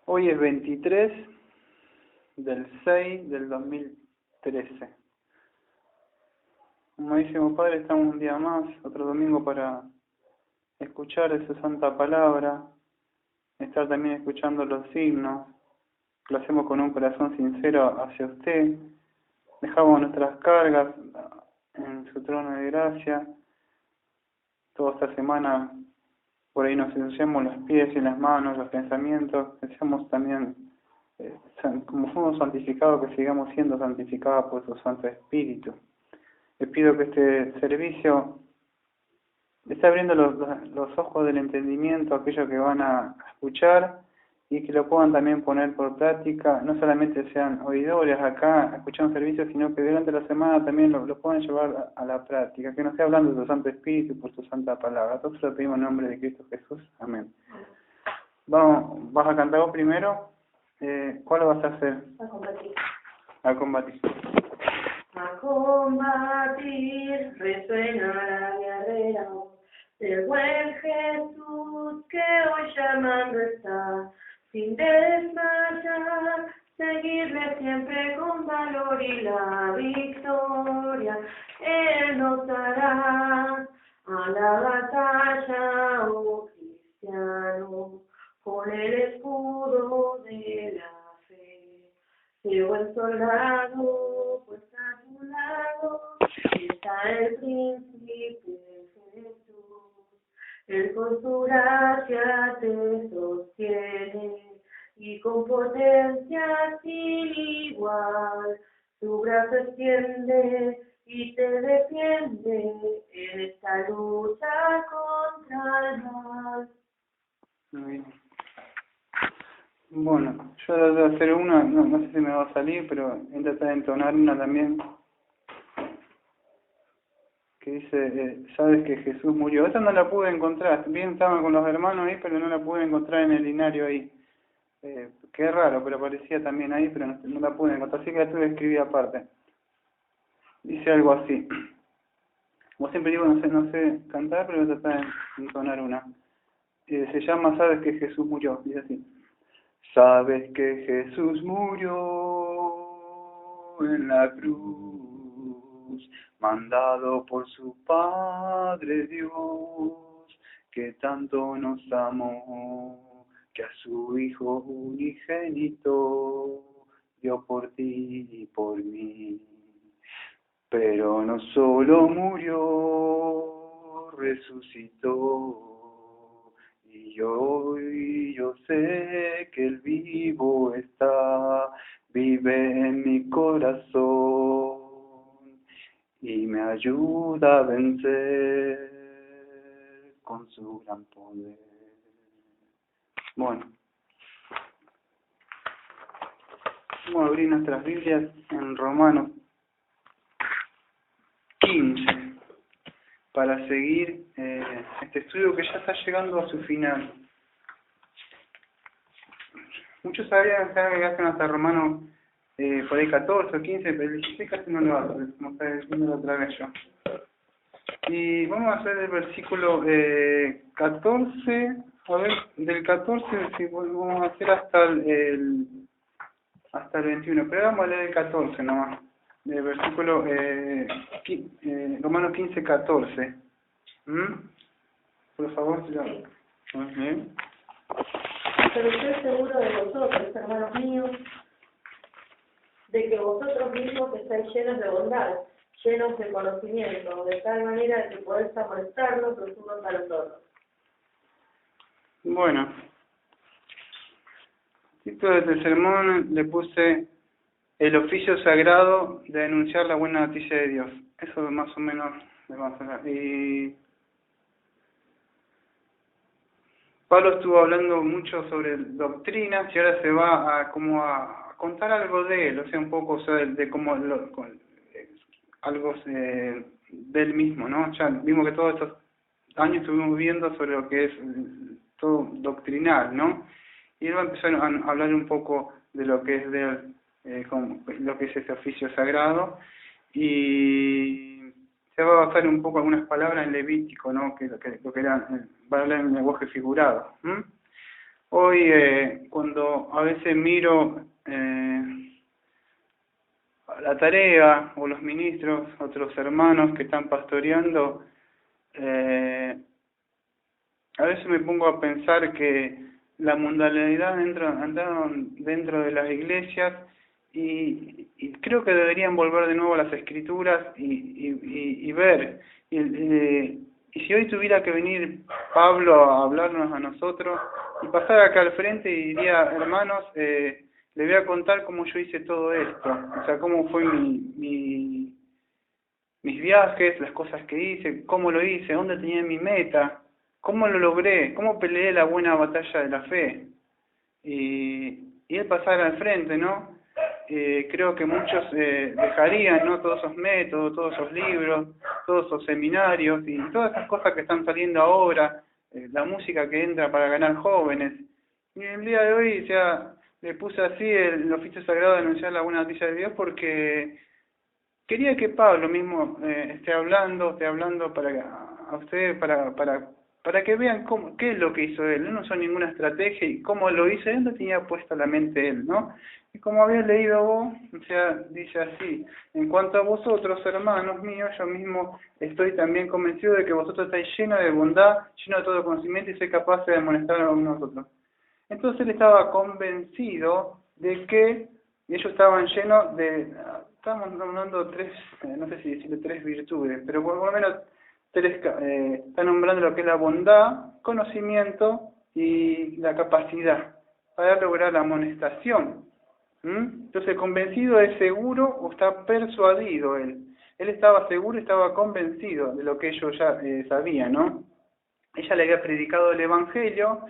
Hoy es 23/6/2013. Amadísimo Padre, estamos un día más, otro domingo para escuchar esa santa palabra, estar también escuchando los signos. Lo hacemos con un corazón sincero hacia usted. Dejamos nuestras cargas en su trono de gracia. Toda esta semana por ahí nos ensuciamos los pies y las manos, los pensamientos. Deseamos también, como fuimos santificados, que sigamos siendo santificados por su Santo Espíritu. Les pido que este servicio esté abriendo los ojos del entendimiento a aquellos que van a escuchar y que lo puedan también poner por práctica. No solamente sean oidores acá escuchando servicios, sino que durante la semana también lo puedan llevar a la práctica. Que nos esté hablando de su Santo Espíritu y por su Santa Palabra. Todos lo pedimos en nombre de Cristo Jesús. Amén. Vamos, ¿vas a cantar vos primero? ¿Cuál vas a hacer? A combatir. A combatir. A combatir resuena la guerrera del buen Jesús que hoy llamando está, sin desmayar, seguirle siempre con valor y la victoria Él nos dará. A la batalla, oh cristiano, con el escudo de la fe. Sé buen soldado, pues a tu lado está el príncipe Jesús. Él con su gracia te sostiene y con potencia sin igual su brazo extiende y te defiende en esta lucha contra el mal. Muy bien. Bueno, yo trato de hacer una, no sé si me va a salir, pero voy a tratar de entonar una también, que dice, sabes que Jesús murió. Esta no la pude encontrar, bien estaban con los hermanos ahí, pero no la pude encontrar en el linario ahí. Qué raro, pero aparecía también ahí, pero no la pude encontrar, así que la tuve que escribir aparte. Dice algo así. Como siempre digo, no sé cantar, pero voy a tratar de entonar una. Se llama Sabes que Jesús murió, dice así. Sabes que Jesús murió en la cruz, mandado por su Padre Dios, que tanto nos amó, que a su Hijo unigénito dio por ti y por mí. Pero no solo murió, resucitó. Y hoy yo sé que el vivo está, vive en mi corazón y me ayuda a vencer con su gran poder. Bueno, vamos a abrir nuestras Biblias en Romanos 15 para seguir este estudio que ya está llegando a su final. Muchos sabían que hacen hasta Romanos por ahí 14 o 15, pero el 16 casi no lo hacen, como está diciendo la otra vez yo. Y vamos a hacer el versículo 14, a ver, del 14 sí, vamos a hacer hasta el 21, pero vamos a leer el 14 nomás. El versículo Romanos 15, 14. Por favor, si lo... Pero estoy seguro de vosotros, hermanos míos, de que vosotros mismos estáis llenos de bondad, llenos de conocimiento, de tal manera que podéis amonestarnos los unos a los otros. Bueno, título de este sermón le puse el oficio sagrado de anunciar la buena noticia de Dios. Eso más o menos le vamos a hablar. Y Pablo estuvo hablando mucho sobre doctrinas y ahora se va a como a contar algo de él, o sea, un poco, o sea, de cómo algo de él mismo, ¿no? Ya vimos que todos estos años estuvimos viendo sobre lo que es todo doctrinal, ¿no? Y él va a empezar a hablar un poco de lo que es de él, lo que es ese oficio sagrado, y se va a basar un poco algunas palabras en Levítico, ¿no? Que lo que era, va a hablar en lenguaje figurado. Hoy, cuando a veces miro la tarea o los ministros, otros hermanos que están pastoreando, eh, a veces me pongo a pensar que la mundanalidad andaron dentro de las iglesias y creo que deberían volver de nuevo a las escrituras y ver. Y si hoy tuviera que venir Pablo a hablarnos a nosotros y pasar acá al frente y diría, hermanos, le voy a contar cómo yo hice todo esto, o sea, cómo fue mis viajes, las cosas que hice, cómo lo hice, dónde tenía mi meta, cómo lo logré, cómo peleé la buena batalla de la fe. Y él pasar al frente, ¿no? Creo que muchos dejarían, ¿no? Todos esos métodos, todos esos libros, todos esos seminarios y todas esas cosas que están saliendo ahora, la música que entra para ganar jóvenes. Y el día de hoy ya le puse así el oficio sagrado de anunciar la buena noticia de Dios porque quería que Pablo mismo esté hablando para a ustedes, para que vean cómo, qué es lo que hizo él. Él no usó ninguna estrategia y cómo lo hizo, él no tenía puesta la mente él, ¿no? Y como habías leído vos, o sea, dice así, en cuanto a vosotros, hermanos míos, yo mismo estoy también convencido de que vosotros estáis llenos de bondad, llenos de todo conocimiento y sois capaces de amonestar a unos a otros. Entonces él estaba convencido de que ellos estaban llenos de, estábamos nombrando tres, no sé si decirle tres virtudes, pero por lo menos tres, está nombrando lo que es la bondad, conocimiento y la capacidad para lograr la amonestación. Entonces, convencido es seguro o está persuadido él. Él estaba seguro, estaba convencido de lo que ellos ya sabían, ¿no? Ella le había predicado el Evangelio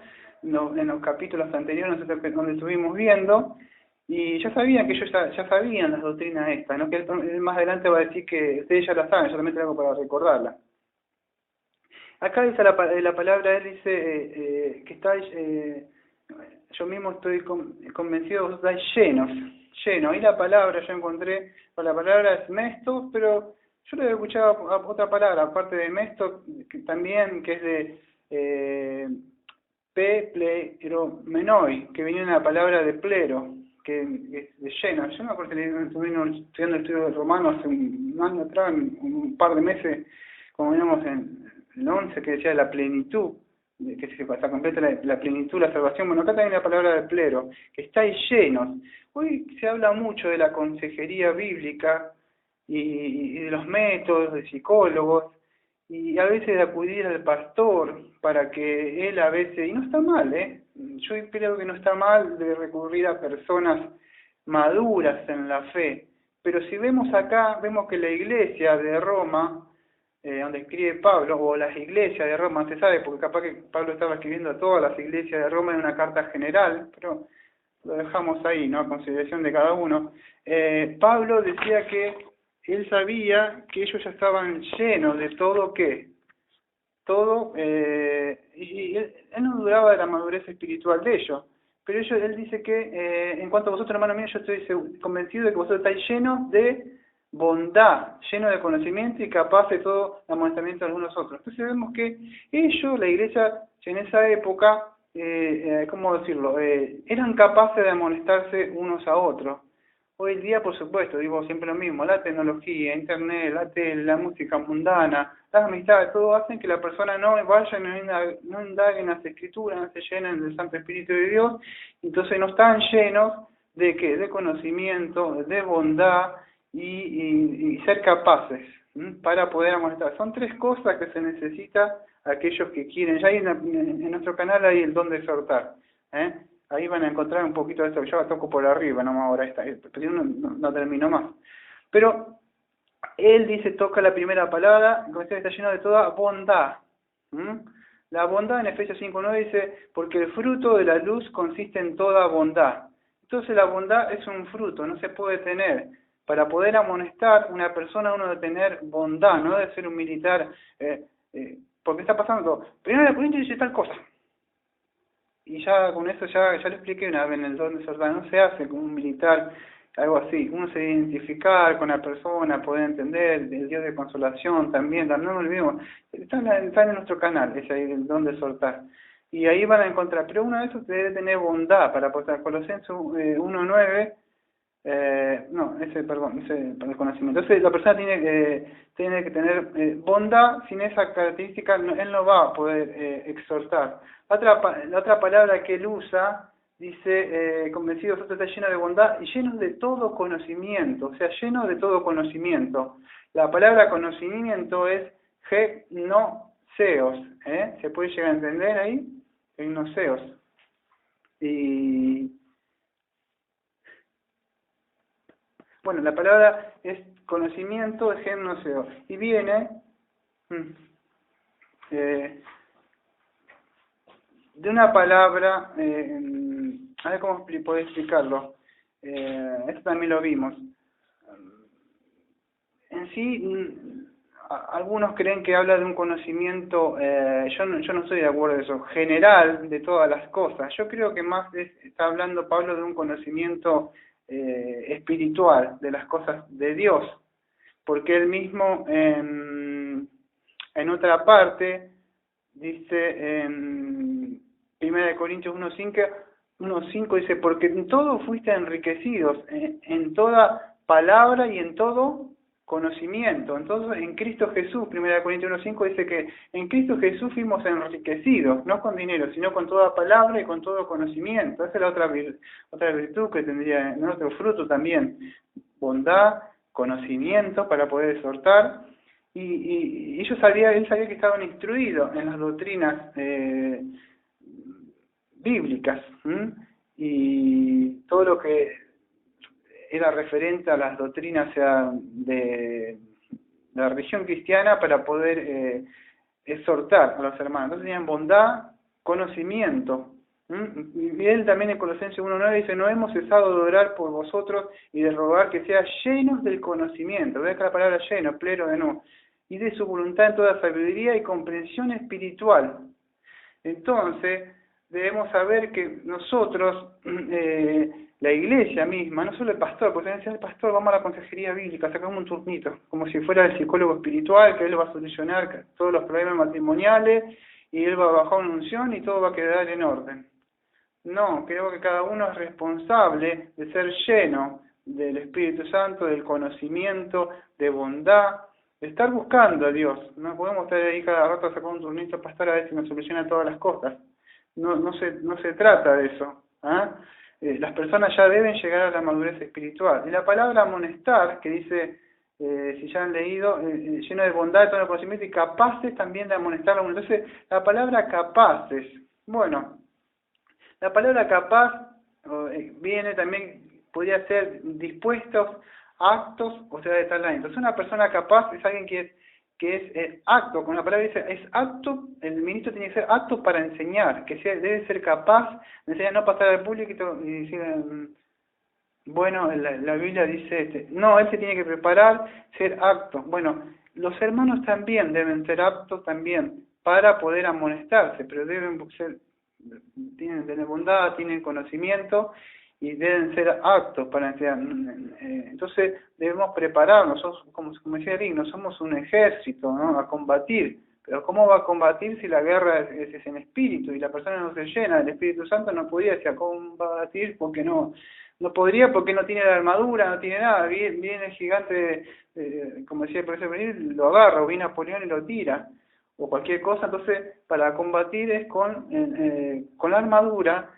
en los capítulos anteriores, donde estuvimos viendo, y ya sabían que ellos ya sabían las doctrinas estas, ¿no? Que él más adelante va a decir que ustedes ya la saben, yo también tengo para recordarla. Acá dice la palabra, él dice que estáis, yo mismo estoy convencido, vos estáis llenos. Ahí la palabra yo encontré, la palabra es mesto, pero yo le he escuchado otra palabra, aparte de mesto, que también, que es de pleromenoi, que viene de la palabra de plero, que es de lleno. Yo me acuerdo que estuvimos estudiando el estudio de Romano hace un año atrás, un par de meses, como veníamos en el 11, que decía la plenitud, que se completa la plenitud, la salvación. Bueno, acá también la palabra de plero, que estáis llenos. Hoy se habla mucho de la consejería bíblica y de los métodos de psicólogos, y a veces de acudir al pastor para que él a veces, y no está mal, yo creo que no está mal de recurrir a personas maduras en la fe, pero si vemos acá, vemos que la iglesia de Roma, donde escribe Pablo, o las iglesias de Roma, se sabe, porque capaz que Pablo estaba escribiendo a todas las iglesias de Roma en una carta general, pero lo dejamos ahí, ¿no? A consideración de cada uno. Pablo decía que él sabía que ellos ya estaban llenos de todo, ¿qué? Todo, y él no dudaba de la madurez espiritual de ellos, pero él dice que, en cuanto a vosotros, hermanos míos, yo estoy convencido de que vosotros estáis llenos de bondad, llenos de conocimiento y capaces de todo amonestamiento de algunos otros. Entonces vemos que ellos, la iglesia, en esa época, ¿cómo decirlo?, eran capaces de amonestarse unos a otros. Hoy en día, por supuesto, digo siempre lo mismo, la tecnología, internet, la tele, la música mundana, las amistades, todo hacen que la persona no vaya, no indague en las escrituras, no se llenen del Santo Espíritu de Dios, entonces no están llenos de ¿qué? De conocimiento, de bondad y ser capaces para poder amonestar. Son tres cosas que se necesita a aquellos que quieren. Ya hay en nuestro canal hay el don de exhortar, ahí van a encontrar un poquito de esto, yo la toco por arriba, no ahora pero no termino más. Pero él dice, toca la primera palabra, que está lleno de toda bondad. La bondad en Efesios 5:9 dice, porque el fruto de la luz consiste en toda bondad. Entonces la bondad es un fruto, no se puede tener. Para poder amonestar una persona, uno debe tener bondad, no debe ser un militar, porque está pasando, primero la política dice tal cosa. Y ya con eso ya lo expliqué una vez en el don de Sordán, no se hace como un militar, algo así, uno se debe identificar con la persona, poder entender, el Dios de consolación también, no nos olvidemos, está en nuestro canal, ese ahí, el don de soltar. y ahí van a encontrar, pero uno de esos debe tener bondad para aportar. Colosenses 1:9, no, perdón, ese para el conocimiento. Entonces la persona tiene que tener bondad. Sin esa característica él no va a poder exhortar. La otra palabra que él usa dice, convencido vosotros está lleno de bondad y lleno de todo conocimiento, o sea, lleno de todo conocimiento. La palabra conocimiento es gnoseos, ¿se puede llegar a entender ahí? Gnoseos. Y bueno, la palabra es conocimiento, es gnoseo, y viene de una palabra, a ver cómo puedo explicarlo. Esto también lo vimos. En sí, algunos creen que habla de un conocimiento, yo no estoy de acuerdo con eso, general de todas las cosas. Yo creo que más está hablando Pablo de un conocimiento espiritual, de las cosas de Dios, porque él mismo en otra parte dice en 1 Corintios 1:5 dice, porque en todo fuiste enriquecidos, en toda palabra y en todo conocimiento. Entonces, en Cristo Jesús, 1 Corintios 1:5 dice que en Cristo Jesús fuimos enriquecidos, no con dinero, sino con toda palabra y con todo conocimiento. Esa es la otra virtud que tendría, otro fruto también, bondad, conocimiento para poder exhortar. Y él sabía que estaban instruidos en las doctrinas bíblicas, y todo lo que era referente a las doctrinas de la religión cristiana para poder exhortar a los hermanos. Entonces tenían bondad, conocimiento. Y él también en Colosenses 1:9 dice, no hemos cesado de orar por vosotros y de rogar que sean llenos del conocimiento. Ve acá la palabra lleno, plero de no. Y de su voluntad en toda sabiduría y comprensión espiritual. Entonces, debemos saber que nosotros, la iglesia misma, no solo el pastor, porque si el pastor vamos a la consejería bíblica, sacamos un turnito, como si fuera el psicólogo espiritual, que él va a solucionar todos los problemas matrimoniales, y él va a bajar una unción y todo va a quedar en orden. No, creo que cada uno es responsable de ser lleno del Espíritu Santo, del conocimiento, de bondad, de estar buscando a Dios. No podemos estar ahí cada rato sacando un turnito pastor a ver si nos soluciona todas las cosas. No se trata de eso. Las personas ya deben llegar a la madurez espiritual. Y la palabra amonestar, que dice, si ya han leído, lleno de bondad, de todo conocimiento y capaces también de amonestar a uno. Entonces, la palabra capaces, bueno, la palabra capaz viene también, podría ser dispuestos, actos, o sea, de talento. Entonces, una persona capaz es alguien que es acto, con la palabra dice, es apto, el ministro tiene que ser apto para enseñar, debe ser capaz de enseñar, no pasar al público y decir, bueno, la Biblia dice, no, él se tiene que preparar, ser apto. Bueno, los hermanos también deben ser aptos también para poder amonestarse, pero tienen tener bondad, tienen conocimiento y deben ser aptos para enseñar. Entonces debemos prepararnos, como decía Eric, no somos un ejército, ¿no?, a combatir, pero ¿cómo va a combatir si la guerra es en espíritu y la persona no se llena del Espíritu Santo? No podría decir combatir porque no podría, porque no tiene la armadura, no tiene nada. Viene el gigante, como decía el profesor Benítez, lo agarra, o viene Napoleón y lo tira, o cualquier cosa. Entonces para combatir es con la armadura,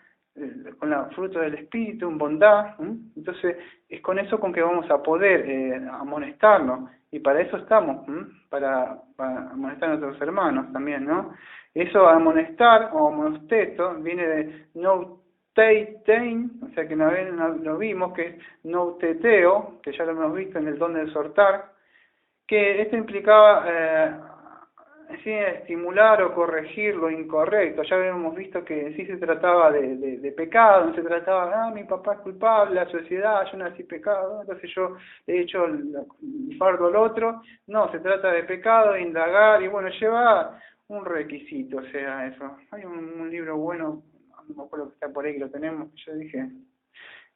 con la fruta del Espíritu, en bondad. Entonces es con eso con que vamos a poder amonestarnos, y para eso estamos, para amonestar a nuestros hermanos también, ¿no? Eso, amonestar o amonesteto, viene de noutetein, o sea que una vez lo vimos, que es nouteteo, que ya lo hemos visto en el don de exhortar, que esto implicaba estimular o corregir lo incorrecto. Ya habíamos visto que sí se trataba de pecado, no se trataba, mi papá es culpable, la sociedad, yo nací pecado, entonces yo he hecho el fardo al otro. No, se trata de pecado, de indagar, y bueno, lleva un requisito, o sea, eso. Hay un libro bueno, no me acuerdo que está por ahí, que lo tenemos, yo dije,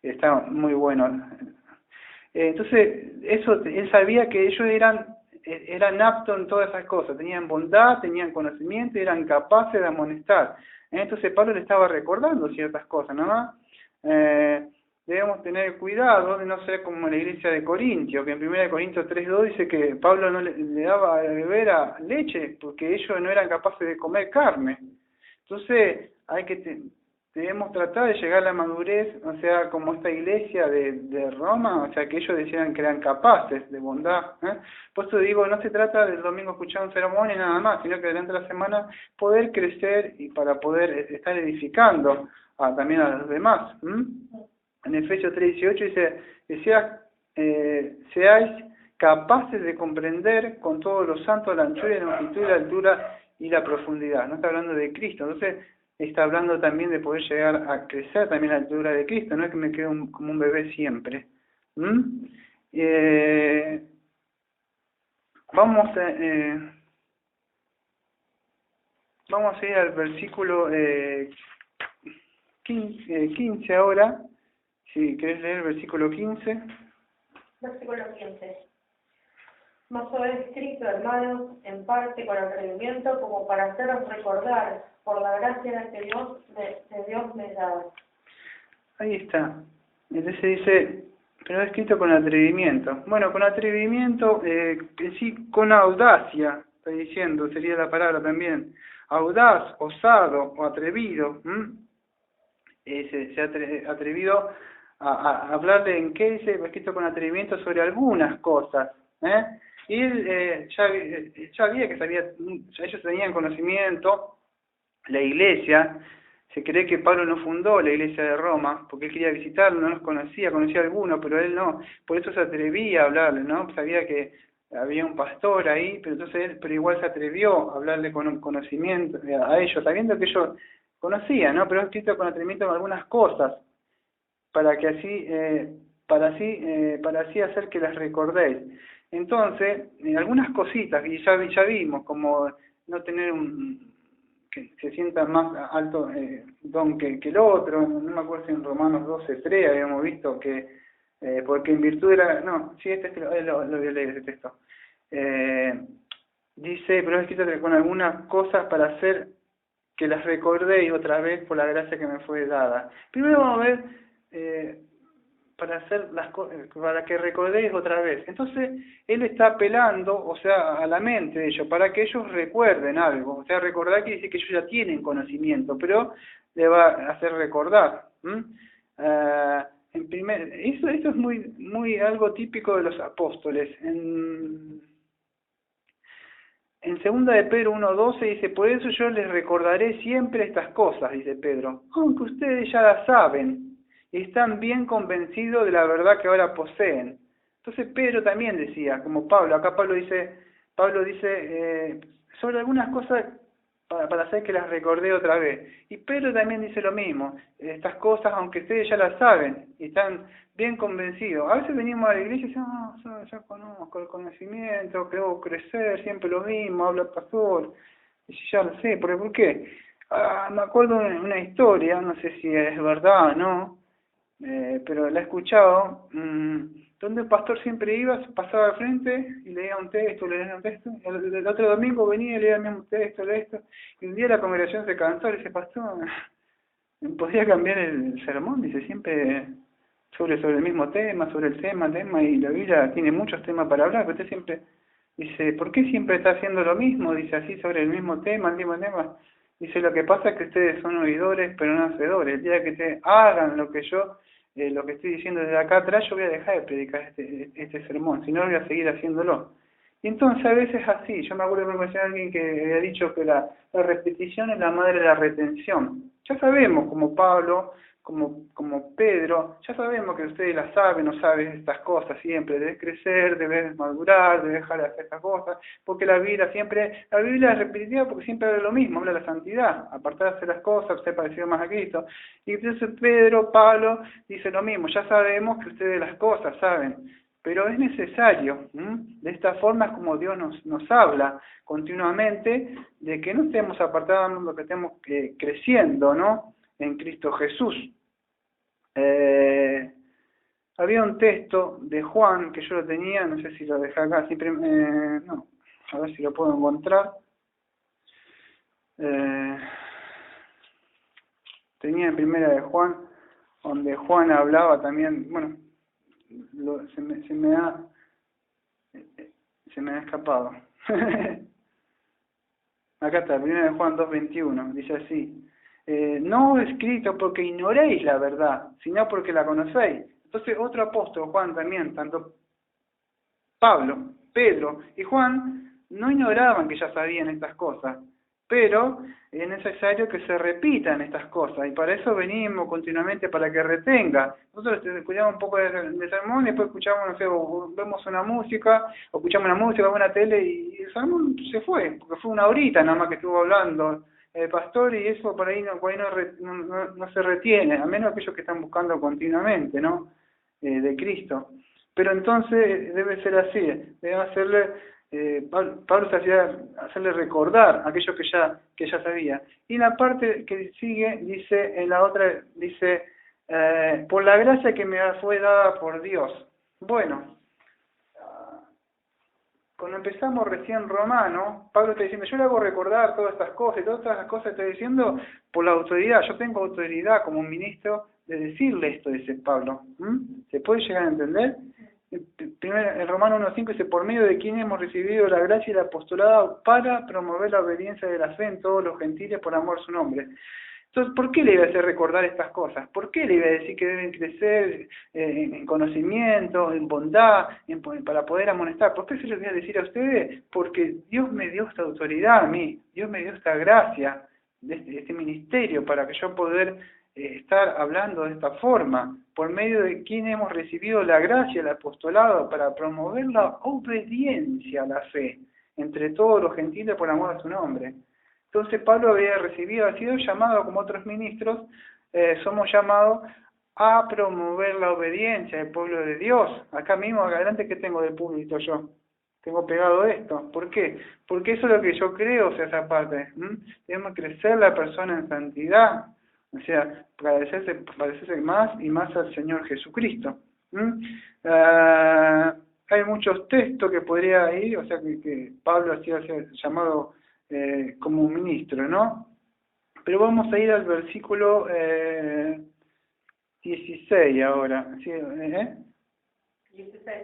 está muy bueno. Entonces, él sabía que ellos eran aptos en todas esas cosas, tenían bondad, tenían conocimiento y eran capaces de amonestar. Entonces Pablo le estaba recordando ciertas cosas, ¿no? Debemos tener cuidado de no ser como la iglesia de Corintio, que en 1 Corintios 3:2 dice que Pablo no le daba a beber a leche porque ellos no eran capaces de comer carne. Entonces debemos tratar de llegar a la madurez, o sea, como esta iglesia de Roma, o sea, que ellos decían que eran capaces de bondad. Por eso digo, no se trata del domingo escuchar un sermón y nada más, sino que durante la semana poder crecer y para poder estar edificando también a los demás. En Efesios 3:18 dice que seáis capaces de comprender con todos los santos la anchura y la longitud y la altura y la profundidad. No está hablando de Cristo, entonces está hablando también de poder llegar a crecer también a la altura de Cristo, no es que me quede como un bebé siempre. Vamos a ir al versículo 15 ahora, si querés leer el versículo 15. Versículo 15. Mas os he escrito, hermanos, en parte con atrevimiento, como para haceros recordar por la gracia que Dios me da. Ahí está. Entonces dice, pero he escrito con atrevimiento. Bueno, con atrevimiento, sí, con audacia, está diciendo, sería la palabra también. Audaz, osado o atrevido. Se ha atrevido a hablarle en qué dice, escrito con atrevimiento sobre algunas cosas. Y él ya había que sabía, ellos tenían conocimiento, la iglesia, se cree que Pablo no fundó la iglesia de Roma, porque él quería visitarlo, no los conocía algunos, pero él no, por eso se atrevía a hablarle, ¿no? Sabía que había un pastor ahí, pero entonces él igual se atrevió a hablarle con un conocimiento a ellos, sabiendo que ellos conocían, ¿no? Pero ha escrito con atrevimiento en algunas cosas, para que para así hacer que las recordéis. Entonces, algunas cositas que ya vimos, como no tener que se sienta más alto don que el otro, no me acuerdo si en Romanos 12:3 habíamos visto que, porque en virtud de la... No, sí, lo voy a leer ese texto. Dice, pero he escrito que con algunas cosas para hacer que las recordéis otra vez por la gracia que me fue dada. Primero vamos a ver... para hacer para que recordéis otra vez. Entonces, él está apelando, o sea, a la mente de ellos, para que ellos recuerden algo. O sea, recordar quiere decir que ellos ya tienen conocimiento, pero le va a hacer recordar. Esto es muy algo típico de los apóstoles. En 2 de Pedro 1:12 dice, por eso yo les recordaré siempre estas cosas, dice Pedro, aunque ustedes ya las saben, y están bien convencidos de la verdad que ahora poseen. Entonces Pedro también decía, como Pablo, acá Pablo dice sobre algunas cosas para hacer que las recordé otra vez. Y Pedro también dice lo mismo, estas cosas, aunque ustedes ya las saben, y están bien convencidos. A veces venimos a la iglesia y decimos, ya conozco el conocimiento, creo crecer, siempre lo mismo, habla el pastor, y ya lo sé, ¿pero por qué? Me acuerdo de una historia, no sé si es verdad o no, pero la he escuchado, donde el pastor siempre iba, pasaba al frente y leía un texto, el otro domingo venía y leía el mismo texto, y un día la congregación se cansó y dice, pastor, ¿podría cambiar el sermón? Dice, siempre sobre el mismo tema, sobre el tema, y la Biblia tiene muchos temas para hablar, pero usted siempre dice, ¿por qué siempre está haciendo lo mismo? Dice así sobre el mismo tema, Dice, lo que pasa es que ustedes son oidores, pero no hacedores. El día que te hagan lo que estoy diciendo desde acá atrás, yo voy a dejar de predicar este sermón, si no voy a seguir haciéndolo. Y entonces a veces es así. Yo me acuerdo de conocer a alguien que había dicho que la repetición es la madre de la retención. Ya sabemos, como Pablo, como Pedro, ya sabemos que ustedes las saben o saben estas cosas siempre. Debes crecer, debes madurar, debes dejar de hacer estas cosas, porque la Biblia es repetitiva porque siempre habla lo mismo, habla de la santidad, apartar de hacer las cosas, ser parecido más a Cristo. Y entonces Pablo dice lo mismo, ya sabemos que ustedes las cosas saben, pero es necesario, de esta forma es como Dios nos habla continuamente, de que no estemos apartados, lo que estemos creciendo, ¿no?, en Cristo Jesús. Había un texto de Juan que yo lo tenía, no sé si lo dejé acá, no, a ver si lo puedo encontrar. tenía en Primera de Juan, donde Juan hablaba también, bueno, se me ha escapado. Acá está, Primera de Juan 2:21, dice así: no escrito porque ignoréis la verdad, sino porque la conocéis. Entonces otro apóstol, Juan también, tanto Pablo, Pedro y Juan, no ignoraban que ya sabían estas cosas, pero es necesario que se repitan estas cosas, y para eso venimos continuamente, para que retenga. Nosotros escuchamos un poco de sermón, y después escuchamos, no sé, o vemos una música, o escuchamos una música, o una tele, y el sermón se fue, porque fue una horita nada más que estuvo hablando el pastor, y eso por ahí no se retiene, a menos aquellos que están buscando continuamente, ¿no? De Cristo. Pero entonces debe ser así, debe hacerle, Pablo se hacía hacerle recordar aquello que ya sabía. Y en la parte que sigue, dice, en la otra, dice, por la gracia que me fue dada por Dios. Bueno, cuando empezamos recién Romano, Pablo está diciendo, yo le hago recordar todas estas cosas, y todas estas cosas está diciendo por la autoridad. Yo tengo autoridad como ministro de decirle esto, dice Pablo. ¿Se puede llegar a entender? Primero, en Romano 1:5 dice, por medio de quien hemos recibido la gracia y el apostolado para promover la obediencia de la fe en todos los gentiles por amor a su nombre. Entonces, ¿por qué le iba a hacer recordar estas cosas? ¿Por qué le iba a decir que deben crecer en conocimiento, en bondad, para poder amonestar? ¿Por qué se lo voy a decir a ustedes? Porque Dios me dio esta autoridad a mí, Dios me dio esta gracia, de este ministerio, para que yo poder estar hablando de esta forma, por medio de quien hemos recibido la gracia, el apostolado, para promover la obediencia a la fe entre todos los gentiles por amor a su nombre. Entonces Pablo había sido llamado como otros ministros, somos llamados a promover la obediencia del pueblo de Dios. Acá mismo, acá adelante, ¿qué tengo del púlpito yo? Tengo pegado esto. ¿Por qué? Porque eso es lo que yo creo, o sea, esa parte. Debemos crecer la persona en santidad, o sea, parecerse más y más al Señor Jesucristo. Hay muchos textos que podría ir, o sea, que Pablo hacía llamado como ministro, ¿no? Pero vamos a ir al versículo 16 ahora. ¿Sí? 16.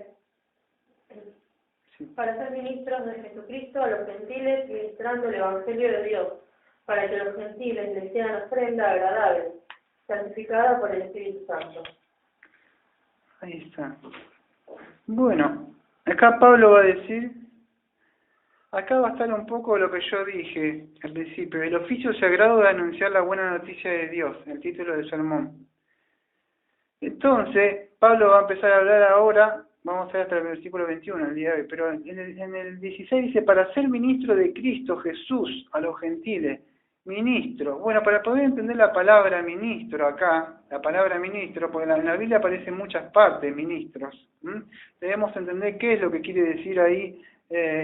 Sí. Para ser ministros de Jesucristo a los gentiles, ministrando el Evangelio de Dios, para que los gentiles les sean ofrenda agradable, santificada por el Espíritu Santo. Ahí está. Bueno, acá Pablo va a decir, acá va a estar un poco lo que yo dije al principio, el oficio sagrado de anunciar la buena noticia de Dios, el título del sermón. Entonces, Pablo va a empezar a hablar ahora, vamos a ver hasta el versículo 21 el día de hoy, pero en el 16 dice, para ser ministro de Cristo Jesús a los gentiles, ministro. Bueno, para poder entender la palabra ministro acá, la palabra ministro, porque en la Biblia aparecen muchas partes, ministros, debemos entender qué es lo que quiere decir ahí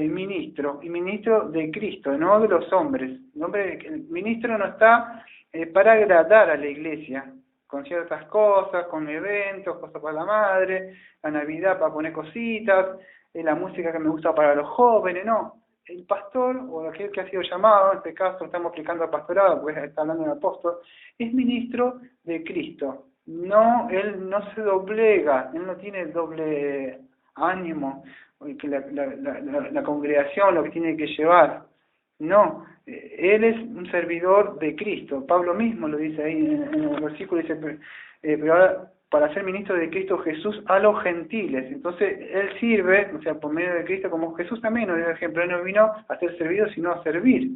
ministro, y ministro de Cristo, no de los hombres. El ministro no está para agradar a la iglesia, con ciertas cosas, con eventos, cosas para la madre, la Navidad para poner cositas, la música que me gusta para los jóvenes, no. El pastor, o aquel que ha sido llamado, en este caso estamos aplicando al pastorado, porque está hablando del apóstol, es ministro de Cristo. No, él no se doblega, él no tiene doble ánimo, que la congregación lo que tiene que llevar. No, él es un servidor de Cristo. Pablo mismo lo dice ahí en el versículo, dice, pero ahora, para ser ministro de Cristo Jesús a los gentiles. Entonces, él sirve, o sea, por medio de Cristo, como Jesús también, por ejemplo, él no vino a ser servido, sino a servir.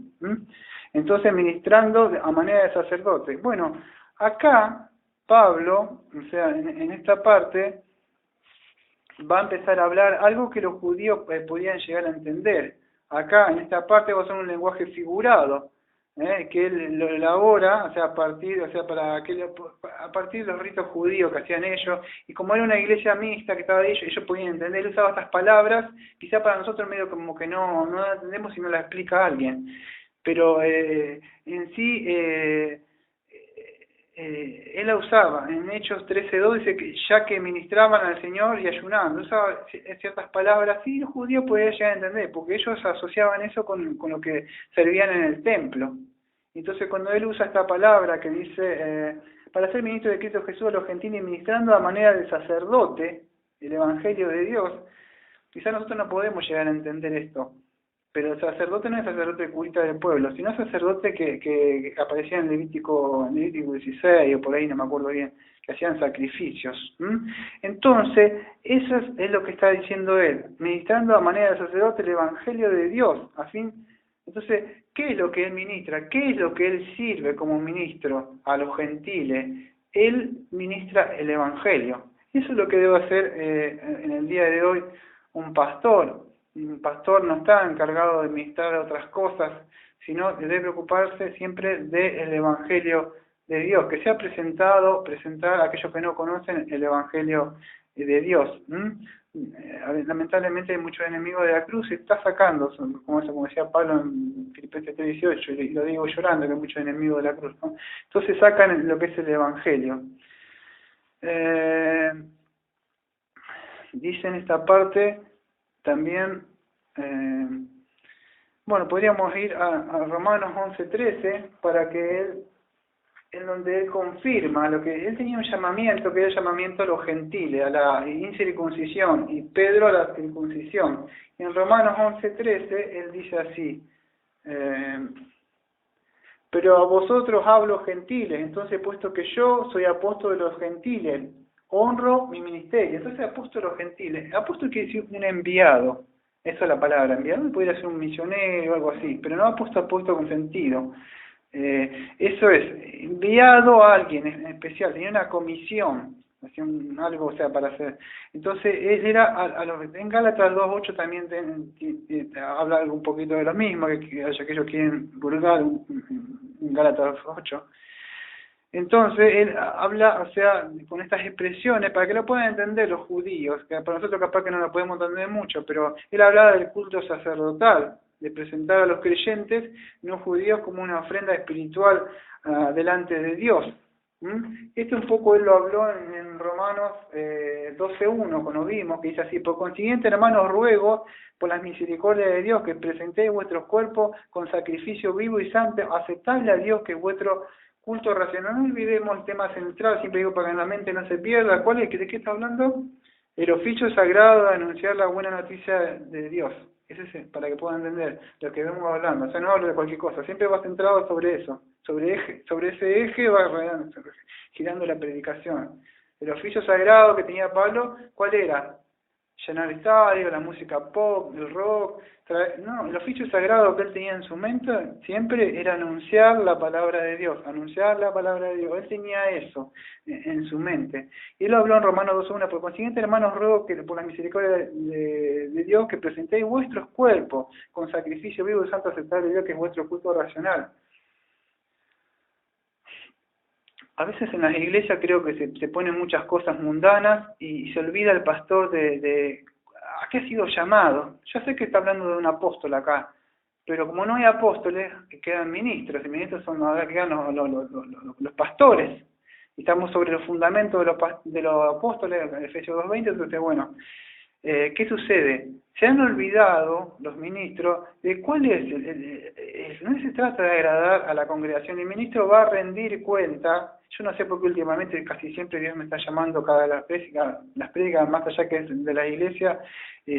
Entonces, ministrando a manera de sacerdote. Bueno, acá, Pablo, o sea, en esta parte, va a empezar a hablar algo que los judíos podían llegar a entender. Acá, en esta parte, va a ser un lenguaje figurado, que él lo elabora, o sea, a partir de los ritos judíos que hacían ellos, y como era una iglesia mixta que estaba de ellos podían entender, él usaba estas palabras, quizá para nosotros medio como que no la entendemos si no la explica alguien, pero en sí, él la usaba. En Hechos 13:2 dice que ya que ministraban al Señor y ayunaban, usaba ciertas palabras, y los judíos podían llegar a entender, porque ellos asociaban eso con lo que servían en el templo. Entonces cuando él usa esta palabra que dice, para ser ministro de Cristo Jesús a los gentiles, ministrando a manera de sacerdote el Evangelio de Dios, quizás nosotros no podemos llegar a entender esto, pero el sacerdote no es sacerdote curita del pueblo, sino sacerdote que aparecía en Levítico 16 o por ahí, no me acuerdo bien, que hacían sacrificios. Entonces, eso es lo que está diciendo él, ministrando a manera de sacerdote el Evangelio de Dios, a fin. Entonces, ¿qué es lo que él ministra? ¿Qué es lo que él sirve como ministro a los gentiles? Él ministra el Evangelio. Eso es lo que debe hacer en el día de hoy un pastor. Un pastor no está encargado de ministrar otras cosas, sino debe preocuparse siempre del Evangelio de Dios, que sea presentar a aquellos que no conocen el Evangelio de Dios. Lamentablemente hay muchos enemigos de la cruz, se está sacando, como decía Pablo en Filipenses 3:18, y lo digo llorando, que hay muchos enemigos de la cruz, ¿no? Entonces sacan lo que es el Evangelio. Dice en esta parte también, bueno, podríamos ir a Romanos 11:13 para que él, en donde él confirma lo que él tenía un llamamiento, que era el llamamiento a los gentiles, a la incircuncisión, y Pedro a la circuncisión. Y en Romanos 11:13 él dice así, pero a vosotros hablo gentiles, entonces puesto que yo soy apóstol de los gentiles, honro mi ministerio. Entonces apóstol de los gentiles, apóstol quiere decir un enviado, esa es la palabra, enviado podría ser un misionero o algo así, pero no apóstol con sentido. Eso es, enviado a alguien en especial, tenía una comisión, hacía algo, o sea, para hacer. Entonces, él era, en Gálatas 2:8 también habla algo un poquito de lo mismo, que aquellos quieren vulgar en Gálatas 2:8. Entonces, él habla, o sea, con estas expresiones, para que lo puedan entender los judíos, que para nosotros capaz que no lo podemos entender mucho, pero él hablaba del culto sacerdotal, de presentar a los creyentes no judíos como una ofrenda espiritual delante de Dios. Esto un poco él lo habló en Romanos 12:1, cuando vimos, que dice así, por consiguiente, hermanos, ruego por las misericordias de Dios que presentéis vuestros cuerpos con sacrificio vivo y santo, aceptable a Dios, que es vuestro culto racional. No olvidemos el tema central, siempre digo para que la mente no se pierda. ¿Cuál es? ¿De qué está hablando? El oficio sagrado de anunciar la buena noticia de Dios. Ese es para que puedan entender lo que vemos hablando. O sea, no hablo de cualquier cosa, siempre va centrado sobre eso. Sobre ese eje va girando la predicación. El oficio sagrado que tenía Pablo, ¿cuál era? Llenar estadios, la música pop, el rock. No, el oficio sagrado que él tenía en su mente siempre era anunciar la palabra de Dios, anunciar la palabra de Dios. Él tenía eso en su mente. Y él habló en Romanos 2:1, por consiguiente, hermanos, ruego que por la misericordia de Dios que presentéis vuestros cuerpos con sacrificio vivo y santo aceptable de Dios, que es vuestro culto racional. A veces en las iglesias creo que se ponen muchas cosas mundanas y se olvida el pastor de a qué ha sido llamado. Ya sé que está hablando de un apóstol acá, pero como no hay apóstoles, que quedan ministros, y ministros son ahora quedan los pastores. Y estamos sobre los fundamentos de los apóstoles, Efesios 2:20, entonces bueno, ¿qué sucede? Se han olvidado los ministros de cuál es no se trata de agradar a la congregación, el ministro va a rendir cuenta. Yo no sé por qué últimamente casi siempre Dios me está llamando cada las prédicas, más allá que de la iglesia,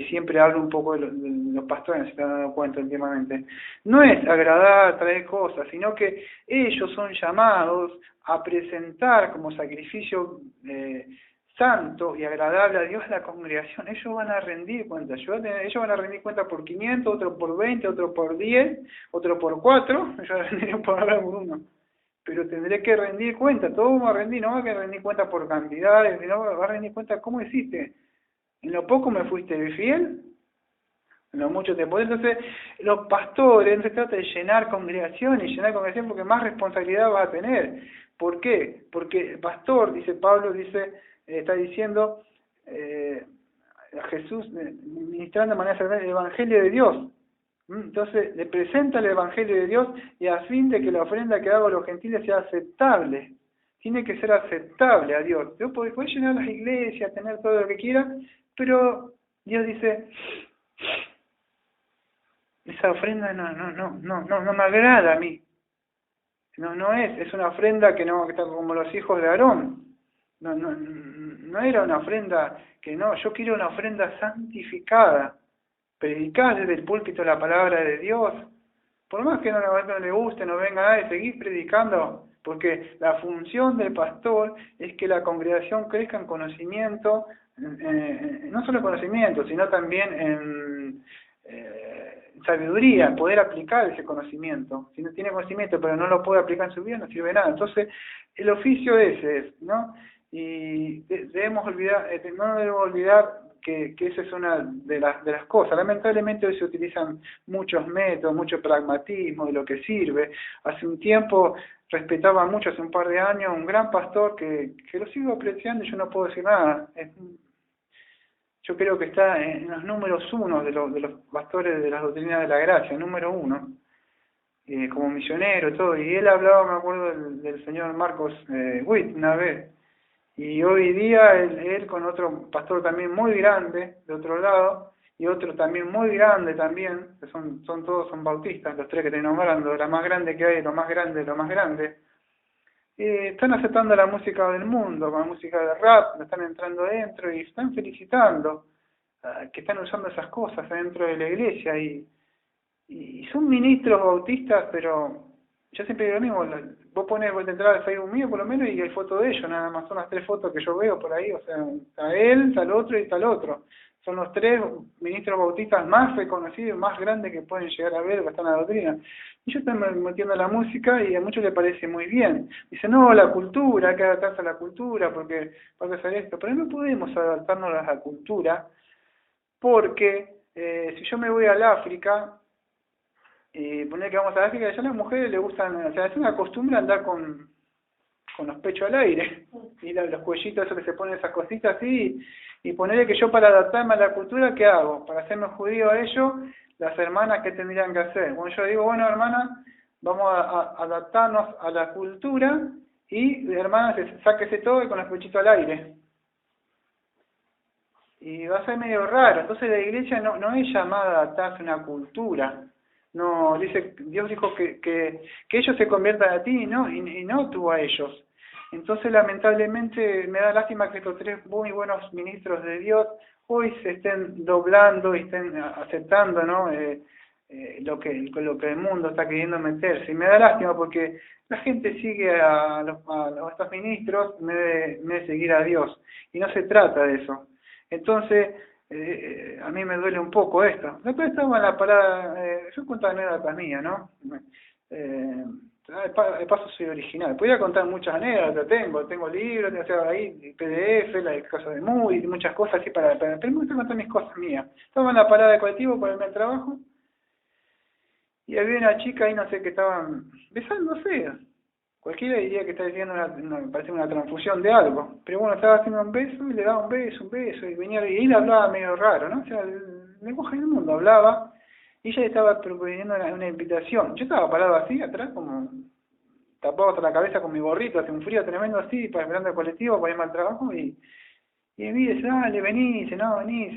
siempre hablo un poco de los pastores, se están dando cuenta últimamente. No es agradar, traer cosas, sino que ellos son llamados a presentar como sacrificio santo y agradable a Dios la congregación. Ellos van a rendir cuenta. Ellos van a rendir cuenta por 500, otro por 20, otro por 10, otro por 4. Yo rendiré por 1. Pero tendré que rendir cuenta. Todo va a rendir. No va a rendir cuenta por cantidades, sino va a rendir cuenta cómo hiciste. En lo poco me fuiste fiel, en lo mucho te podés. Entonces, los pastores, no se trata de llenar congregaciones, porque más responsabilidad va a tener. ¿Por qué? Porque el pastor, dice Pablo, está diciendo a Jesús ministrando de manera sagrada el Evangelio de Dios. Entonces le presenta el Evangelio de Dios y a fin de que la ofrenda que hago a los gentiles sea aceptable. Tiene que ser aceptable a Dios. Dios puede llenar las iglesias, tener todo lo que quiera, pero Dios dice, esa ofrenda no me agrada a mí. No es una ofrenda que está como los hijos de Aarón. No era una ofrenda que no, yo quiero una ofrenda santificada, predicar desde el púlpito la palabra de Dios, por más que no le guste, no venga nadie, seguir predicando, porque la función del pastor es que la congregación crezca en conocimiento, no solo en conocimiento, sino también en sabiduría, poder aplicar ese conocimiento. Si no tiene conocimiento pero no lo puede aplicar en su vida, no sirve de nada. Entonces, el oficio ese es, ¿no? Y debemos olvidar, no debemos olvidar que esa es una de las cosas. Lamentablemente hoy se utilizan muchos métodos, mucho pragmatismo de lo que sirve. Hace un tiempo respetaba mucho, hace un par de años, un gran pastor que lo sigo apreciando y yo no puedo decir nada. Yo creo que está en los números 1 de los pastores de las doctrinas de la gracia, número 1, como misionero y todo. Y él hablaba, me acuerdo, del señor Marcos Witt una vez. Y hoy día él con otro pastor también muy grande, de otro lado, y otro también muy grande también, que todos bautistas, los tres que estoy nombrando, la más grande que hay, lo más grande, están aceptando la música del mundo, con la música de rap, lo están entrando dentro y están felicitando que están usando esas cosas dentro de la iglesia y son ministros bautistas, pero yo siempre digo lo mismo, vos de entrar al Facebook mío por lo menos y hay fotos de ellos, nada más son las 3 fotos que yo veo por ahí, o sea, está él, está el otro y está el otro. Son los 3 ministros bautistas más reconocidos, más grandes que pueden llegar a ver que están en la doctrina. Y yo estoy metiendo la música y a muchos les parece muy bien. Dicen, no, la cultura, hay que adaptarse a la cultura porque va a pasar esto. Pero no podemos adaptarnos a la cultura porque si yo me voy al África, poner que vamos a África, allá a las mujeres les gustan, o sea, es una costumbre andar con los pechos al aire, y los cuellitos, eso que se ponen esas cositas así, y ponerle que yo para adaptarme a la cultura, ¿qué hago? Para hacerme judío a ellos, las hermanas, ¿qué tendrían que hacer? Bueno, yo digo, bueno, hermana, vamos a adaptarnos a la cultura, y hermana, sáquese todo y con los pechitos al aire. Y va a ser medio raro, entonces la iglesia no es llamada a adaptarse a una cultura. No, Dios dijo que ellos se conviertan a ti y no tú a ellos. Entonces, lamentablemente, me da lástima que estos 3 muy buenos ministros de Dios hoy se estén doblando y estén aceptando, ¿no? Lo que el mundo está queriendo meterse. Y me da lástima porque la gente sigue a estos ministros en vez de seguir a Dios. Y no se trata de eso. Entonces, a mí me duele un poco esto. Después estaba en la parada, yo cuento anécdotas mías, ¿no? De paso soy original. Podría contar muchas anécdotas, tengo libros, tengo ahí PDF, las cosas de Moody, muchas cosas así pero me gusta contar mis cosas mías. Estaba en la parada de colectivo para irme al trabajo y había una chica ahí, no sé, que estaban besándose. Cualquiera diría que está haciendo parece una transfusión de algo, pero bueno, estaba haciendo un beso y le daba un beso, y venía y él hablaba medio raro, ¿no? O sea, el lenguaje del mundo hablaba, y ella le estaba proponiendo una invitación. Yo estaba parado así, atrás, como tapado hasta la cabeza con mi gorrito, hace un frío tremendo así, esperando el colectivo para irme al trabajo, y me dice, dale, vení, dice, no, vení,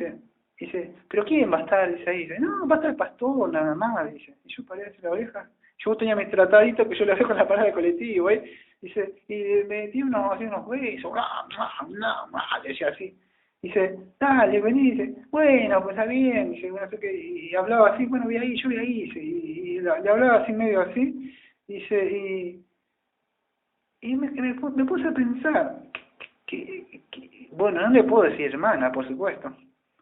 dice, pero ¿quién va a estar? Dice ahí, dice, no, va a estar el pastor, nada más, dice, y yo paré así la oreja. Yo tenía mis trataditos que yo le hacía con la parada de colectivo, dice, y me dio unos besos, le decía así. Dice, dale, vení, dice, bueno, pues está bien, dice, bueno, sé que, y hablaba así, bueno, yo voy ahí, dice, y le hablaba así medio así, dice, y me puse a pensar, bueno, no le puedo decir hermana, por supuesto,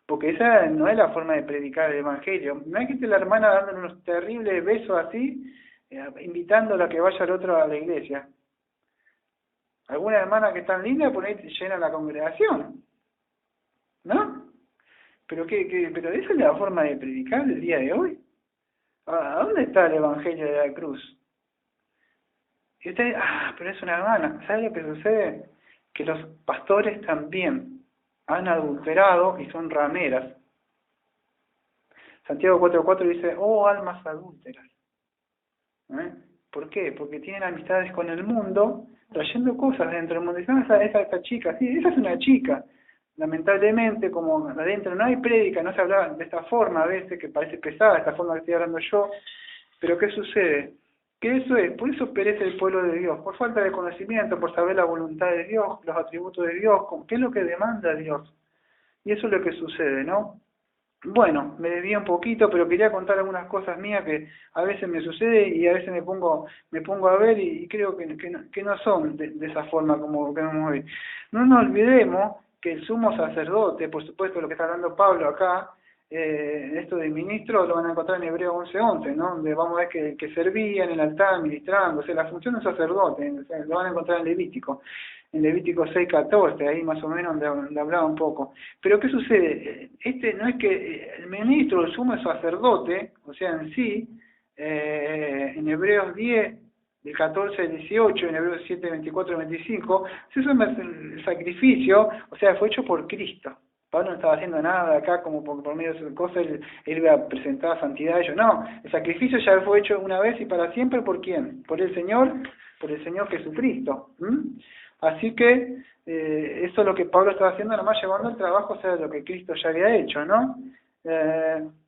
porque esa no es la forma de predicar el evangelio. No hay que estar la hermana dándole unos terribles besos así, invitándola a que vaya al otro a la iglesia. Alguna hermana que es tan linda, por ahí llena la congregación, ¿no? Pero pero esa es la forma de predicar el día de hoy. ¿A dónde está el evangelio de la cruz? Y usted, pero es una hermana. ¿Sabe lo que sucede? Que los pastores también han adulterado y son rameras. Santiago 4:4 dice, oh almas adúlteras. ¿Por qué? Porque tienen amistades con el mundo, trayendo cosas dentro del mundo. Dicen, esa chica, sí, esa es una chica. Lamentablemente, como adentro no hay prédica, no se habla de esta forma a veces, que parece pesada, esta forma que estoy hablando yo, pero ¿qué sucede? Que eso es, por eso perece el pueblo de Dios, por falta de conocimiento, por saber la voluntad de Dios, los atributos de Dios, qué es lo que demanda Dios. Y eso es lo que sucede, ¿no? Bueno, me desvío un poquito, pero quería contar algunas cosas mías que a veces me sucede y a veces me pongo a ver y creo que no son de esa forma como vemos hoy. No nos olvidemos que el sumo sacerdote, por supuesto lo que está hablando Pablo acá, esto de ministro lo van a encontrar en Hebreo 11:11, ¿no? Donde vamos a ver que servía en el altar ministrando, o sea, la función del sacerdote, o sea, lo van a encontrar en Levítico 6:14, ahí más o menos donde hablaba un poco. Pero ¿qué sucede? No es que el ministro, el sumo sacerdote, o sea, en sí, en Hebreos 10, del 14 al 18, en Hebreos 7, 24 y 25, eso es el sacrificio, o sea, fue hecho por Cristo. Pablo no estaba haciendo nada acá como por medio de sus cosas, él iba a presentar santidad a ellos. No, el sacrificio ya fue hecho una vez y para siempre, ¿por quién? Por el Señor Jesucristo. Así que eso es lo que Pablo estaba haciendo, nomás llevando el trabajo, o sea, lo que Cristo ya había hecho, ¿no?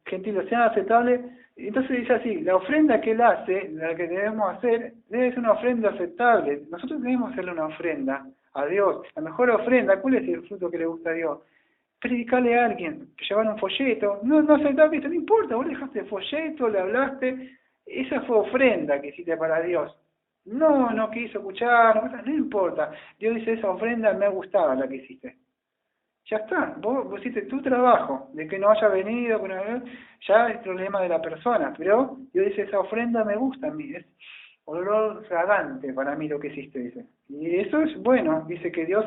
Gentiles, sean aceptables. Entonces dice así, la ofrenda que él hace, la que debemos hacer, debe ser una ofrenda aceptable. Nosotros debemos hacerle una ofrenda a Dios. La mejor ofrenda, ¿cuál es el fruto que le gusta a Dios? Predicarle a alguien, llevar un folleto, no aceptar esto, no importa, vos dejaste el folleto, le hablaste, esa fue ofrenda que hiciste para Dios. No quiso escuchar, no importa. Dios dice, esa ofrenda me ha gustado la que hiciste. Ya está, vos hiciste tu trabajo, de que no haya venido, ya es problema de la persona, pero Dios dice, esa ofrenda me gusta a mí, es olor fragante para mí lo que hiciste, dice. Y eso es bueno, dice que Dios,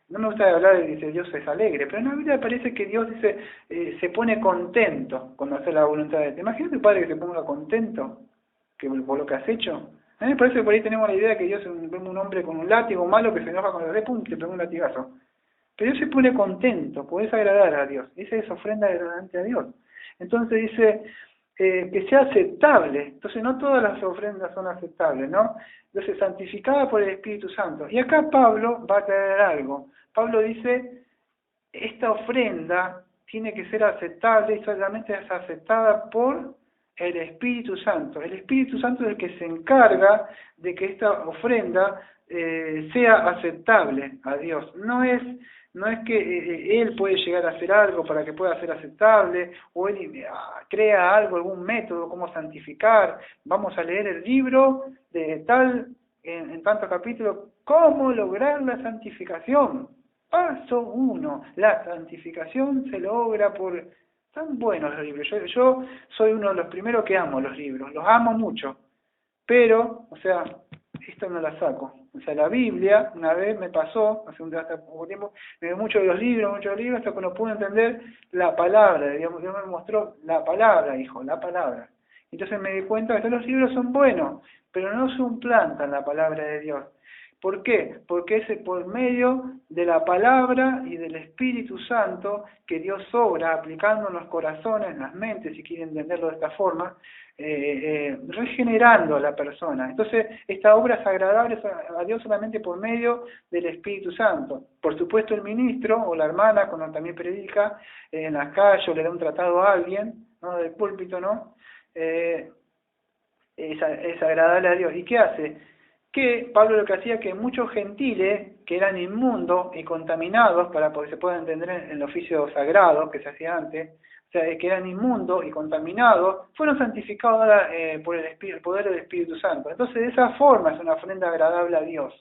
no me gusta hablar, dice Dios es alegre, pero en la Biblia parece que Dios dice, se pone contento cuando hace la voluntad de Dios. Imagínate, Padre, que se ponga contento por lo que has hecho. A mí me parece que por ahí tenemos la idea de que Dios es un hombre con un látigo malo que se enoja con los dedos, pum, te pega un latigazo. Pero Dios se pone contento, podés agradar a Dios. Esa es ofrenda agradante a Dios. Entonces dice que sea aceptable. Entonces no todas las ofrendas son aceptables, ¿no? Entonces santificada por el Espíritu Santo. Y acá Pablo va a traer algo. Pablo dice, esta ofrenda tiene que ser aceptable y solamente es aceptada por el Espíritu Santo. El Espíritu Santo es el que se encarga de que esta ofrenda sea aceptable a Dios. No es que Él puede llegar a hacer algo para que pueda ser aceptable, o Él crea algo, algún método, cómo santificar. Vamos a leer el libro de tal, en tantos capítulos, cómo lograr la santificación. Paso 1, la santificación se logra por... Están buenos los libros. Yo soy uno de los primeros que amo los libros, los amo mucho. Pero, o sea, esto no la saco. O sea, la Biblia, una vez me pasó, hace poco tiempo, me dio muchos libros, hasta que no pude entender la palabra. Dios me mostró la palabra, hijo, la palabra. Entonces me di cuenta que los libros son buenos, pero no suplantan la palabra de Dios. ¿Por qué? Porque es por medio de la palabra y del Espíritu Santo que Dios obra aplicando en los corazones, en las mentes, si quieren entenderlo de esta forma, regenerando a la persona. Entonces, esta obra es agradable a Dios solamente por medio del Espíritu Santo. Por supuesto, el ministro o la hermana, cuando también predica en la calle o le da un tratado a alguien, ¿no? Del púlpito, ¿no? Es agradable a Dios. ¿Y qué hace? Que Pablo lo que hacía que muchos gentiles que eran inmundos y contaminados, porque se pueda entender en el oficio sagrado que se hacía antes, o sea, que eran inmundos y contaminados, fueron santificados por el poder del Espíritu Santo. Entonces, de esa forma es una ofrenda agradable a Dios.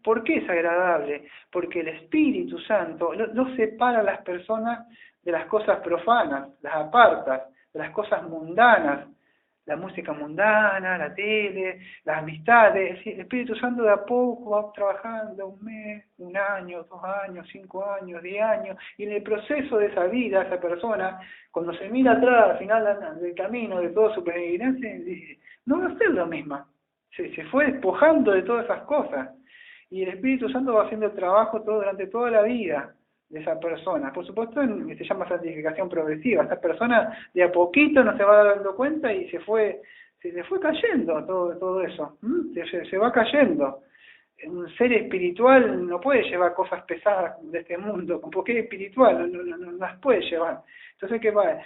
¿Por qué es agradable? Porque el Espíritu Santo no separa a las personas de las cosas profanas, las aparta, de las cosas mundanas, la música mundana, la tele, las amistades. El Espíritu Santo de a poco va trabajando 1 mes, 1 año, 2 años, 5 años, 10 años, y en el proceso de esa vida, esa persona, cuando se mira atrás al final del camino, de toda su peregrinaje, dice, no va a ser lo mismo. Se fue despojando de todas esas cosas. Y el Espíritu Santo va haciendo el trabajo durante toda la vida de esa persona. Por supuesto, se llama santificación progresiva. Esa persona de a poquito no se va dando cuenta y se le fue cayendo todo eso. Se va cayendo. un ser espiritual no puede llevar cosas pesadas de este mundo, porque es espiritual, no las puede llevar. Entonces, ¿qué pasa?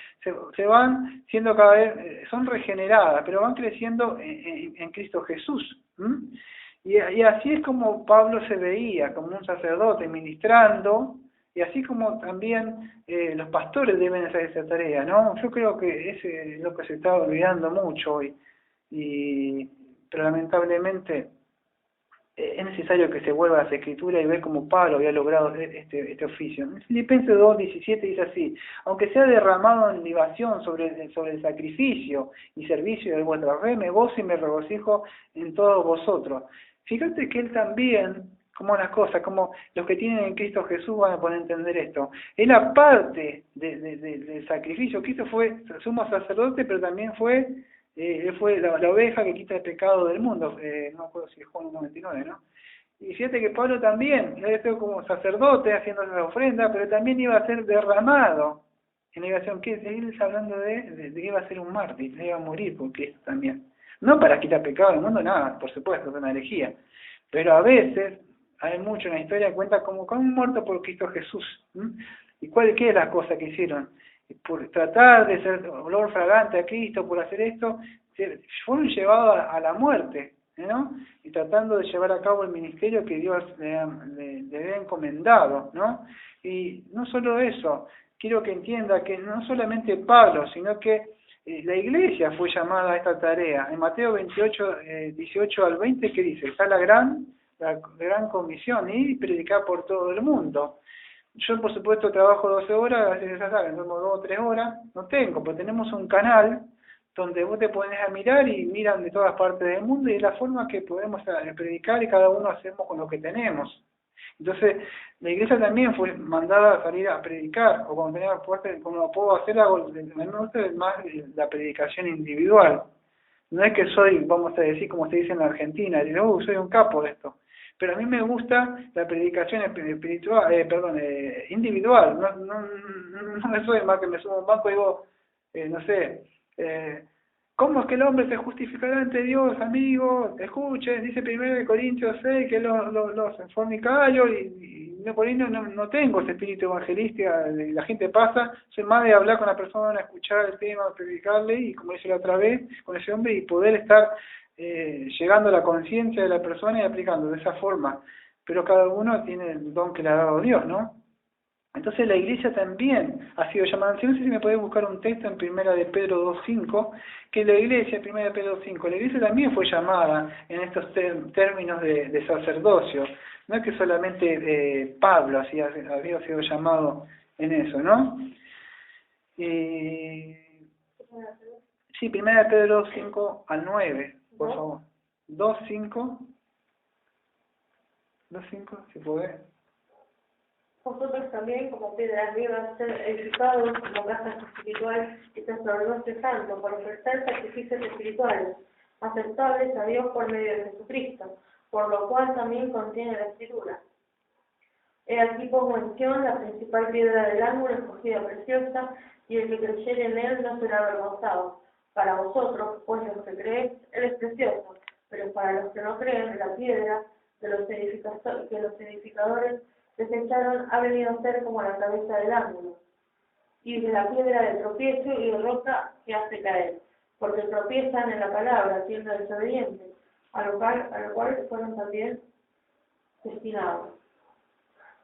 Se van siendo cada vez, son regeneradas, pero van creciendo en Cristo Jesús. Y así es como Pablo se veía, como un sacerdote ministrando, y así como también los pastores deben hacer esa tarea, ¿no? Yo creo que ese es lo que se está olvidando mucho hoy, pero lamentablemente es necesario que se vuelva a las Escrituras y ver cómo Pablo había logrado este oficio. En Filipenses 2:17 dice así: aunque sea derramado en libación sobre el sacrificio y servicio de vuestra fe, me gozo y me regocijo en todos vosotros. Fíjate que él también, como las cosas, como los que tienen en Cristo Jesús van a poder entender esto. Él, aparte del sacrificio, Cristo fue sumo sacerdote, pero también él fue la oveja que quita el pecado del mundo. No me acuerdo si es Juan 99, ¿no? Y fíjate que Pablo también, él estuvo como sacerdote haciendo esa ofrenda, pero también iba a ser derramado en la oración. Que él está hablando de que iba a ser un mártir, iba a morir por Cristo también. No para quitar pecado del mundo, nada, por supuesto, es una herejía. Pero a veces hay mucho en la historia que cuenta como un muerto por Cristo Jesús. ¿Y qué es la cosa que hicieron? Por tratar de ser olor fragante a Cristo, por hacer esto, fueron llevados a la muerte, ¿no? Y tratando de llevar a cabo el ministerio que Dios le había encomendado, ¿no? Y no solo eso, quiero que entienda que no solamente Pablo, sino que la iglesia fue llamada a esta tarea. En Mateo 28, 18 al 20, ¿qué dice? Está la gran comisión, y predicar por todo el mundo. Yo, por supuesto, trabajo 12 horas, a veces ya saben, 2 o 3 horas, no tengo, pero tenemos un canal donde vos te pones a mirar y miran de todas partes del mundo, y es la forma que podemos predicar y cada uno hacemos con lo que tenemos. Entonces, la iglesia también fue mandada a salir a predicar, o cuando puedo hacer algo, me gusta más la predicación individual. No es que soy, vamos a decir, como se dice en la Argentina, digo, soy un capo de esto. Pero a mí me gusta la predicación espiritual, individual. No me soy más que me subo a un banco y digo, no sé, ¿cómo es que el hombre se justificará ante Dios, amigo? Escuchen, dice 1 Corintios 6 que los fornicarios, y por ahí no tengo ese espíritu evangelista, la gente pasa, soy más de hablar con la persona, escuchar el tema, predicarle, y como dice la otra vez, con ese hombre, y poder estar llegando a la conciencia de la persona y aplicando de esa forma. Pero cada uno tiene el don que le ha dado Dios, ¿no? Entonces la iglesia también ha sido llamada. No sé si me podés buscar un texto en 1 de Pedro 2:5, que la iglesia, 1 de Pedro 2:5, la iglesia también fue llamada en estos términos de sacerdocio. No es que solamente Pablo había sido llamado en eso, ¿no? Sí, 1 de Pedro 5 al 9, por favor. 2:5, si podés. Vosotros también, como piedras vivas, ser edificados como casa espiritual y sacerdote santo, por ofrecer sacrificios espirituales, aceptables a Dios por medio de Jesucristo, por lo cual también contiene la Escritura. He aquí pongo en Sión la principal piedra del ángulo, escogida preciosa, y el que creyere en él no será avergonzado. Para vosotros, pues los que creéis, él es precioso, pero para los que no creen, la piedra que los edificadores desecharon ha venido a ser como la cabeza del ángulo, y de la piedra de tropiezo y de roca que hace caer, porque tropiezan en la palabra, siendo desobedientes, a lo cual fueron también destinados.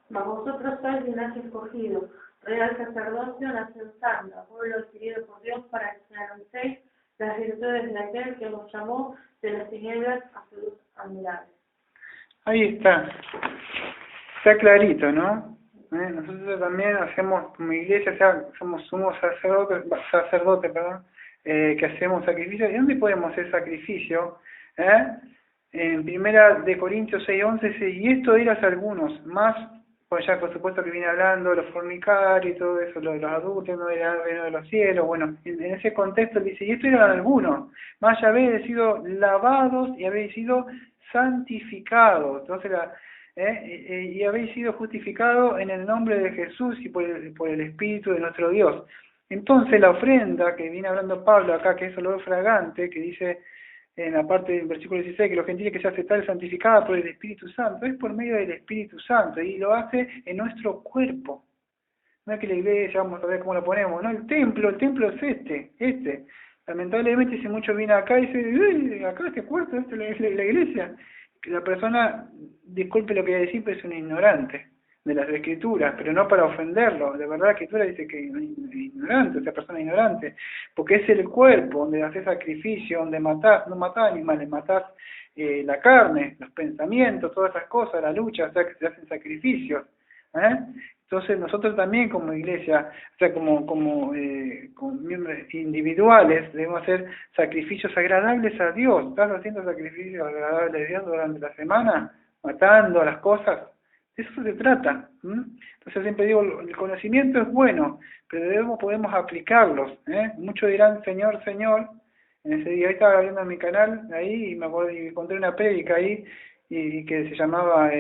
Mas vosotros sois linaje escogido, real sacerdocio, nación santa, pueblo adquirido por Dios, para que anunciéis las virtudes de aquel que nos llamó de las tinieblas a su luz admirable. Ahí está. Está clarito, ¿no? Nosotros también hacemos, como iglesia, somos sacerdotes, que hacemos sacrificio. ¿Y dónde podemos hacer sacrificio? En 1 de Corintios 6:11 dice, y esto eras algunos, más, pues ya por supuesto que viene hablando los fornicarios y todo eso, los adultos, no era el reino de los cielos. Bueno, en ese contexto dice, y esto eran algunos, más ya habéis sido lavados y habéis sido santificados. Entonces y habéis sido justificados en el nombre de Jesús y por el Espíritu de nuestro Dios. Entonces la ofrenda que viene hablando Pablo acá, que es olor fragante, que dice en la parte del versículo 16, que los gentiles que se hace tal santificada por el Espíritu Santo, es por medio del Espíritu Santo, y lo hace en nuestro cuerpo. No es que la iglesia, vamos a ver cómo lo ponemos, no, el templo es este. Lamentablemente si muchos vienen acá y dicen, acá este cuarto, esta es la iglesia. La persona, disculpe lo que voy a decir, pero es un ignorante de las escrituras, pero no para ofenderlo. De verdad la escritura dice que es ignorante, esa persona es ignorante, porque es el cuerpo donde haces sacrificio, donde matás, no matás animales, matás la carne, los pensamientos, todas esas cosas, la lucha, o sea que se hacen sacrificios. Entonces nosotros también como iglesia, o sea como miembros individuales, debemos hacer sacrificios agradables a Dios. ¿Estás haciendo sacrificios agradables a Dios durante la semana? Matando a las cosas. De eso se trata. Entonces siempre digo, el conocimiento es bueno, pero podemos aplicarlos. Muchos dirán, Señor, Señor. En ese día, ahí estaba viendo en mi canal, ahí, y me acuerdo, y encontré una prédica ahí, y que se llamaba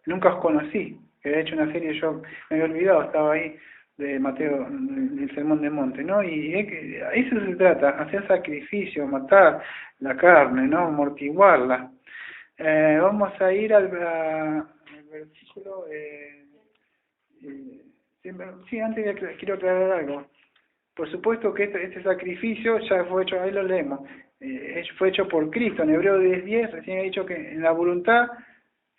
Nunca os conocí, que había hecho una serie, yo me había olvidado, estaba ahí, de Mateo, del Sermón del Monte, ¿no? Y a eso se trata, hacer sacrificio, matar la carne, ¿no? Amortiguarla. Vamos a ir al versículo, sí, antes quiero aclarar algo. Por supuesto que este sacrificio ya fue hecho, ahí lo leemos, fue hecho por Cristo, en Hebreos 10:10, recién he dicho que en la voluntad,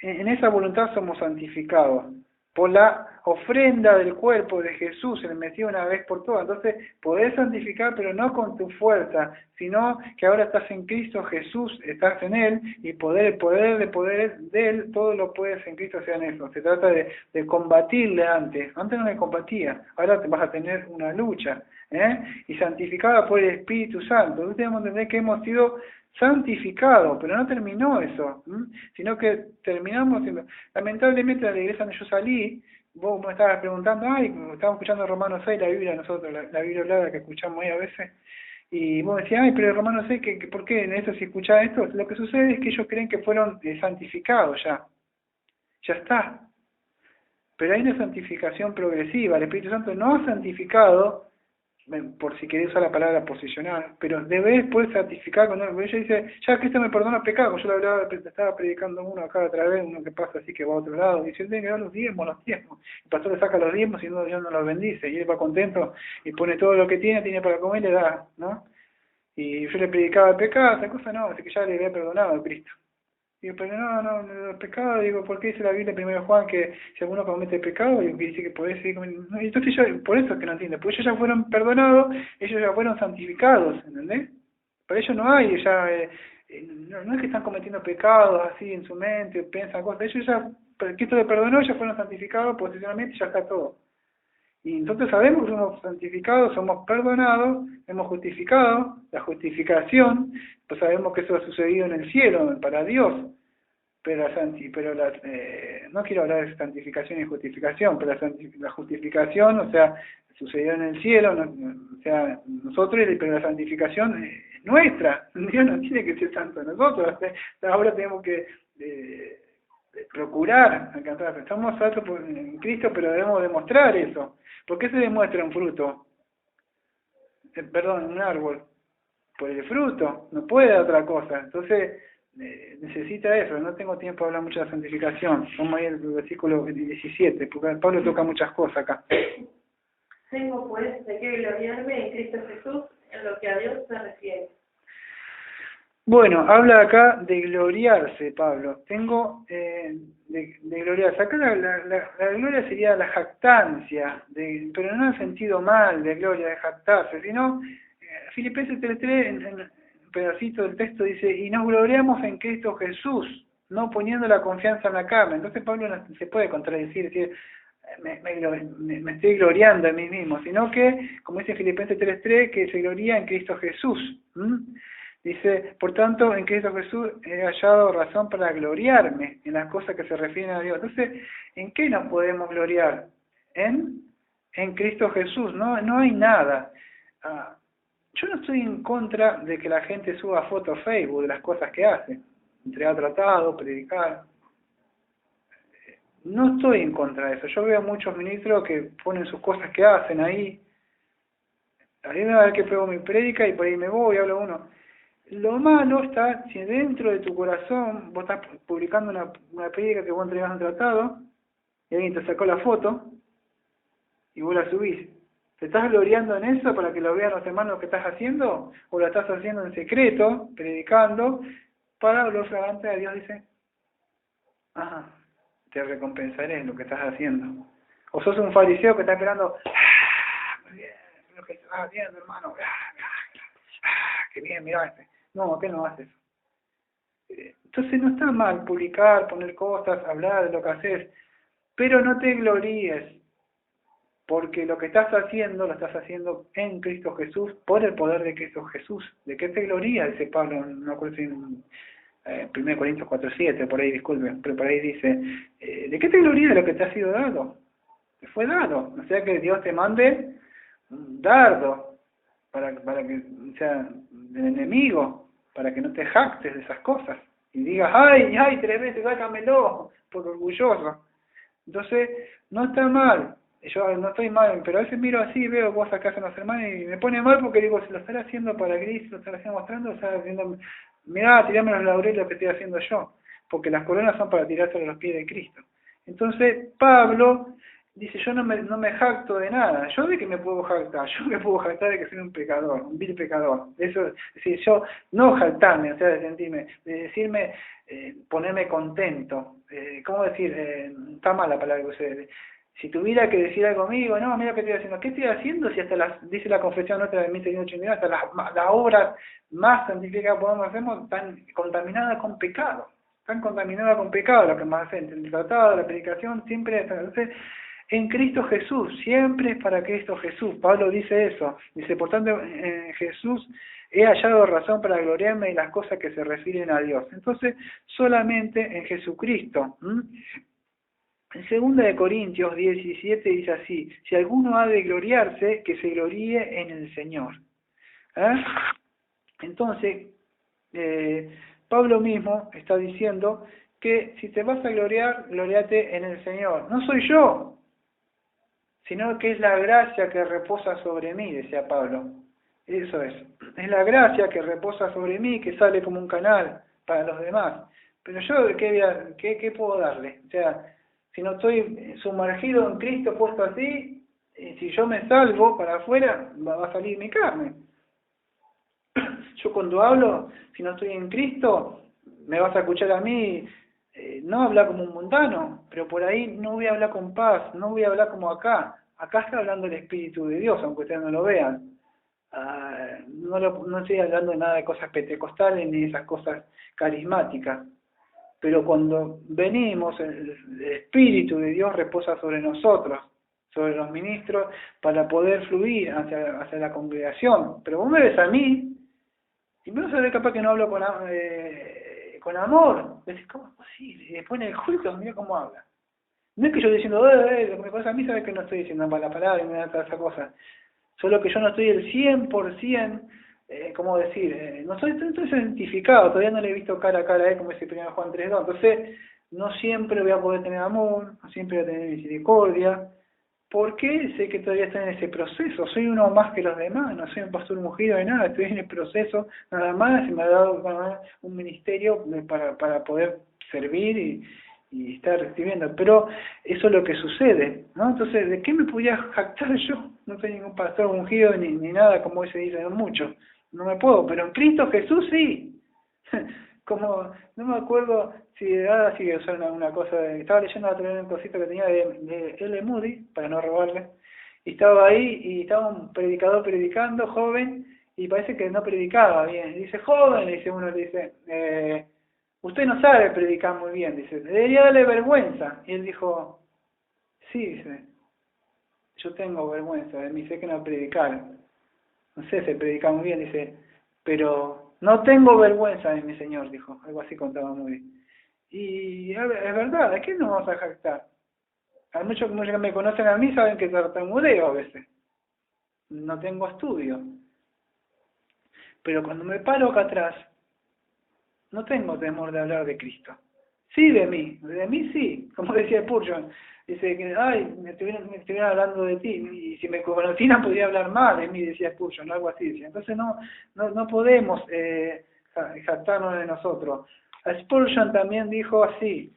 en esa voluntad somos santificados por la ofrenda del cuerpo de Jesús, el Mesías una vez por todas. Entonces, podés santificar, pero no con tu fuerza, sino que ahora estás en Cristo Jesús, estás en Él, y el poder de Él, todo lo puedes en Cristo, sea en eso. Se trata de combatirle antes no le combatía, ahora te vas a tener una lucha, y santificada por el Espíritu Santo. Entonces debemos entender que hemos sido santificado, pero no terminó eso, sino que terminamos siendo, lamentablemente en la iglesia donde yo salí, vos me estabas preguntando, estábamos escuchando Romanos 6, la Biblia nosotros, la Biblia hablada que escuchamos ahí a veces, y vos decías, pero Romanos 6, ¿por qué en esto si escuchás esto? Lo que sucede es que ellos creen que fueron santificados ya está, pero hay una santificación progresiva. El Espíritu Santo no ha santificado, por si querés usar la palabra posicionar, pero debes poder santificar cuando ella dice, ya Cristo me perdona pecado. Yo le hablaba, estaba predicando uno acá otra vez, uno que pasa así que va a otro lado, dice, tiene que dar los diezmos. El pastor le saca los diezmos y Dios no los bendice, y él va contento y pone todo lo que tiene para comer y le da, ¿no? Y yo le predicaba el pecado, esa cosa no, así que ya le había perdonado a Cristo. Digo, pero no, el pecado, digo, ¿por qué dice la Biblia en 1 Juan que si alguno comete pecado, digo, que dice que podés seguir comiendo? No, entonces yo, por eso es que no entiendo, porque ellos ya fueron perdonados, ellos ya fueron santificados, ¿entendés? Para ellos no hay, no es que están cometiendo pecados así en su mente, piensan cosas, ellos ya, Cristo les perdonó, ya fueron santificados, posicionalmente ya está todo. Y entonces sabemos que somos santificados, somos perdonados, hemos justificado, la justificación, pues sabemos que eso ha sucedido en el cielo, para Dios, pero no quiero hablar de santificación y justificación, pero la justificación, o sea, sucedió en el cielo, o sea, nosotros, pero la santificación es nuestra, Dios no tiene que ser santo nosotros, ahora tenemos que procurar alcanzar. Estamos saltos en Cristo, pero debemos demostrar eso. ¿Por qué se demuestra un fruto? Un árbol. Por el fruto, no puede dar otra cosa. Entonces, necesita eso. No tengo tiempo de hablar mucho de la santificación. Vamos a ir al versículo 17, porque Pablo toca muchas cosas acá. Tengo pues de qué gloriarme en Cristo Jesús en lo que a Dios se refiere. Bueno, habla acá de gloriarse, Pablo. Tengo de gloriarse. Acá la gloria sería la jactancia, pero no en el sentido mal de gloria, de jactarse, sino Filipenses 3:3, en un pedacito del texto dice, y nos gloriamos en Cristo Jesús, no poniendo la confianza en la carne. Entonces Pablo no se puede contradecir, decir, me estoy gloriando en mí mismo, sino que, como dice Filipenses 3:3, que se gloria en Cristo Jesús. Dice, por tanto, en Cristo Jesús he hallado razón para gloriarme en las cosas que se refieren a Dios. Entonces, ¿en qué nos podemos gloriar? En Cristo Jesús, no hay nada. Yo no estoy en contra de que la gente suba fotos a Facebook de las cosas que hace, entregar tratados, predicar. No estoy en contra de eso. Yo veo a muchos ministros que ponen sus cosas que hacen ahí. A mí me va a ver que pego mi prédica y por ahí me voy, hablo uno. Lo malo está si dentro de tu corazón vos estás publicando una prédica que vos entregás un tratado y alguien te sacó la foto y vos la subís. ¿Te estás gloriando en eso para que lo vean los hermanos que estás haciendo? ¿O lo estás haciendo en secreto, predicando, para glorificar delante de Dios? Dice, ajá, te recompensaré lo que estás haciendo. O sos un fariseo que está esperando, muy bien, lo que estás haciendo, hermano, qué bien, mirá este. No, ¿qué no haces? Entonces no está mal publicar, poner cosas, hablar de lo que haces, pero no te gloríes, porque lo que estás haciendo, lo estás haciendo en Cristo Jesús, por el poder de Cristo Jesús. ¿De qué te gloría? Dice Pablo, no acuerdo si en 1 Corintios 4:7, por ahí, disculpe, pero por ahí dice, ¿de qué te glorías de lo que te ha sido dado? Te fue dado, o sea que Dios te mande un dardo, para que sea del enemigo, para que no te jactes de esas cosas, y digas, ay, 3 veces, sácamelo, por orgulloso. Entonces, no está mal, yo no estoy mal, pero a veces miro así, veo cosas que hacen los hermanos y me pone mal porque digo, si lo estará haciendo para Cristo, lo estará haciendo mostrando, estará haciendo, mirá, tirame los laureles que estoy haciendo yo, porque las coronas son para tirarse a los pies de Cristo. Entonces, Pablo dice, yo no me jacto de nada. ¿Yo de qué me puedo jactar? Yo me puedo jactar de que soy un pecador, un vil pecador. Eso, es decir, yo no jactarme, o sea, de sentirme, de decirme, ponerme contento. ¿Cómo decir? Está mal la palabra que usé. Si tuviera que decir algo conmigo, no, mira qué estoy haciendo. ¿Qué estoy haciendo si hasta dice la confesión nuestra de 1689, hasta las obras más santificadas que podemos hacer están contaminadas con pecado? Están contaminadas con pecado lo que más hacen. El tratado, la predicación, siempre está. Entonces, en Cristo Jesús, siempre es para Cristo Jesús. Pablo dice eso. Dice, por tanto, en Jesús he hallado razón para gloriarme en las cosas que se refieren a Dios. Entonces, solamente en Jesucristo. En 2 Corintios 17 dice así, si alguno ha de gloriarse, que se gloríe en el Señor. Entonces, Pablo mismo está diciendo que si te vas a gloriar, gloriate en el Señor. No soy yo, sino que es la gracia que reposa sobre mí, decía Pablo. Eso es la gracia que reposa sobre mí, que sale como un canal para los demás. Pero yo, ¿qué puedo darle? O sea, si no estoy sumergido en Cristo, puesto así, si yo me salvo para afuera, va a salir mi carne. Yo cuando hablo, si no estoy en Cristo, me vas a escuchar a mí, no hablar como un mundano, pero por ahí no voy a hablar con paz, no voy a hablar como acá. Acá está hablando el Espíritu de Dios, aunque ustedes no lo vean. No estoy hablando de nada de cosas pentecostales ni de esas cosas carismáticas. Pero cuando venimos, el Espíritu de Dios reposa sobre nosotros, sobre los ministros, para poder fluir hacia la congregación. Pero vos me ves a mí, y me vas a ver capaz que no hablo con amor. Decís, ¿cómo es posible? Y después en el culto, mira cómo habla. No es que yo estoy diciendo, lo que me pasa a mí, sabes que no estoy diciendo mala palabra y me da toda esa cosa. Solo que yo no estoy el 100%, ¿cómo decir? No estoy identificado, todavía no le he visto cara a cara a él, como dice 1 Juan 3:2. Entonces, no siempre voy a poder tener amor, no siempre voy a tener misericordia, porque sé que todavía estoy en ese proceso. Soy uno más que los demás, no soy un pastor ungido de nada, estoy en el proceso nada más, y me ha dado un ministerio para poder servir y estar recibiendo, pero eso es lo que sucede, ¿no? Entonces, ¿de qué me podía jactar yo? No soy ningún pastor ungido ni nada como se dice mucho, no me puedo, pero en Cristo Jesús sí. Como, no me acuerdo si ahora sí que usar una cosa, estaba leyendo un cosito que tenía de L. Moody, para no robarle, y estaba ahí y estaba un predicador predicando, joven, y parece que no predicaba bien, y dice, joven, le dice uno, le dice, usted no sabe predicar muy bien, dice, debería darle vergüenza. Y él dijo, sí, dice, yo tengo vergüenza de mí, sé que no predicar. No sé si predicar muy bien, dice, pero no tengo vergüenza de mi Señor, dijo, algo así contaba muy bien. Y es verdad, ¿de qué nos vamos a jactar? Hay muchos que me conocen a mí saben que tartamudeo a veces. No tengo estudio. Pero cuando me paro acá atrás, no tengo temor de hablar de Cristo. Sí, de mí sí, como decía Spurgeon. Dice que, me estuvieran hablando de ti, y si me conocieran podría hablar mal de mí, decía Spurgeon, algo así decía. Entonces no podemos jactarnos de nosotros. Spurgeon también dijo así: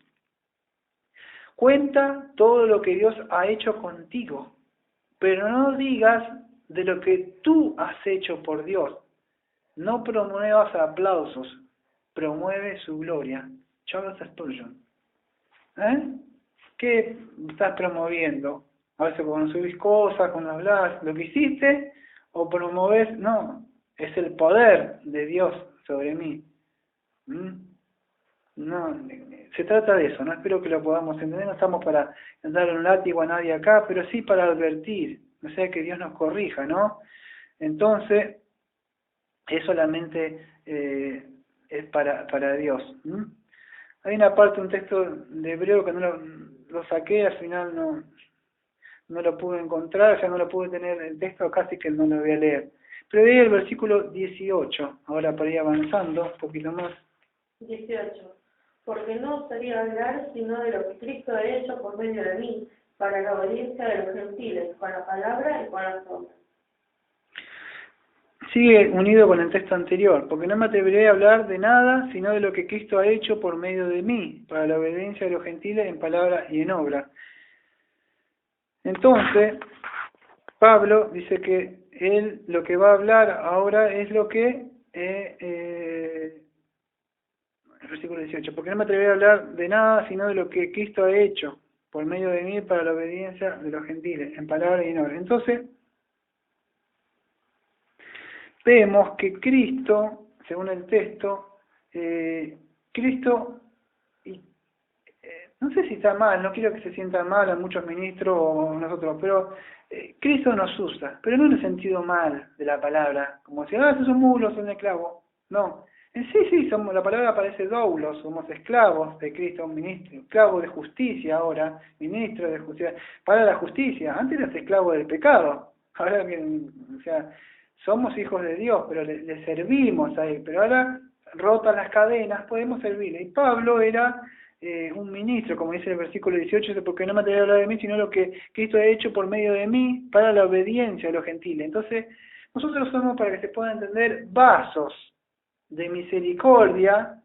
cuenta todo lo que Dios ha hecho contigo, pero no digas de lo que tú has hecho por Dios. No promuevas aplausos, promueve su gloria. Charles Spurgeon. ¿Qué estás promoviendo? A veces cuando subís cosas, cuando hablas, lo que hiciste, o promoves, no, es el poder de Dios sobre mí. No, se trata de eso, no espero que lo podamos entender, no estamos para darle un látigo a nadie acá, pero sí para advertir, no sea que Dios nos corrija, ¿no? Entonces, es solamente es para Dios. Hay una parte, un texto de Hebreo que no lo saqué, al final no lo pude encontrar, ya no lo pude tener el texto, casi que no lo voy a leer. Pero leí el versículo 18, ahora para ir avanzando un poquito más. 18. Porque no sería hablar sino de lo que Cristo ha hecho por medio de mí, para la obediencia de los gentiles, con la palabra y con las obras. Sigue unido con el texto anterior, porque no me atreveré a hablar de nada sino de lo que Cristo ha hecho por medio de mí, para la obediencia de los gentiles en palabra y en obra. Entonces, Pablo dice que él lo que va a hablar ahora es lo que el versículo 18, porque no me atreveré a hablar de nada sino de lo que Cristo ha hecho por medio de mí para la obediencia de los gentiles en palabra y en obra. Entonces, vemos que Cristo, según el texto, Cristo, no sé si está mal, no quiero que se sientan mal a muchos ministros o nosotros, pero Cristo nos usa, pero no en el sentido mal de la palabra, como si, esos son mulos, son esclavos. No, sí, la palabra aparece doulos, somos esclavos de Cristo, un ministro, esclavo de justicia ahora, ministro de justicia, para la justicia, antes eras esclavo del pecado, ahora que, o sea, somos hijos de Dios, pero le servimos a Él, pero ahora rotas las cadenas, podemos servirle. Y Pablo era un ministro, como dice el versículo 18, porque no me atreveré a hablar de mí, sino lo que Cristo ha hecho por medio de mí para la obediencia de los gentiles. Entonces, nosotros somos, para que se pueda entender, vasos de misericordia,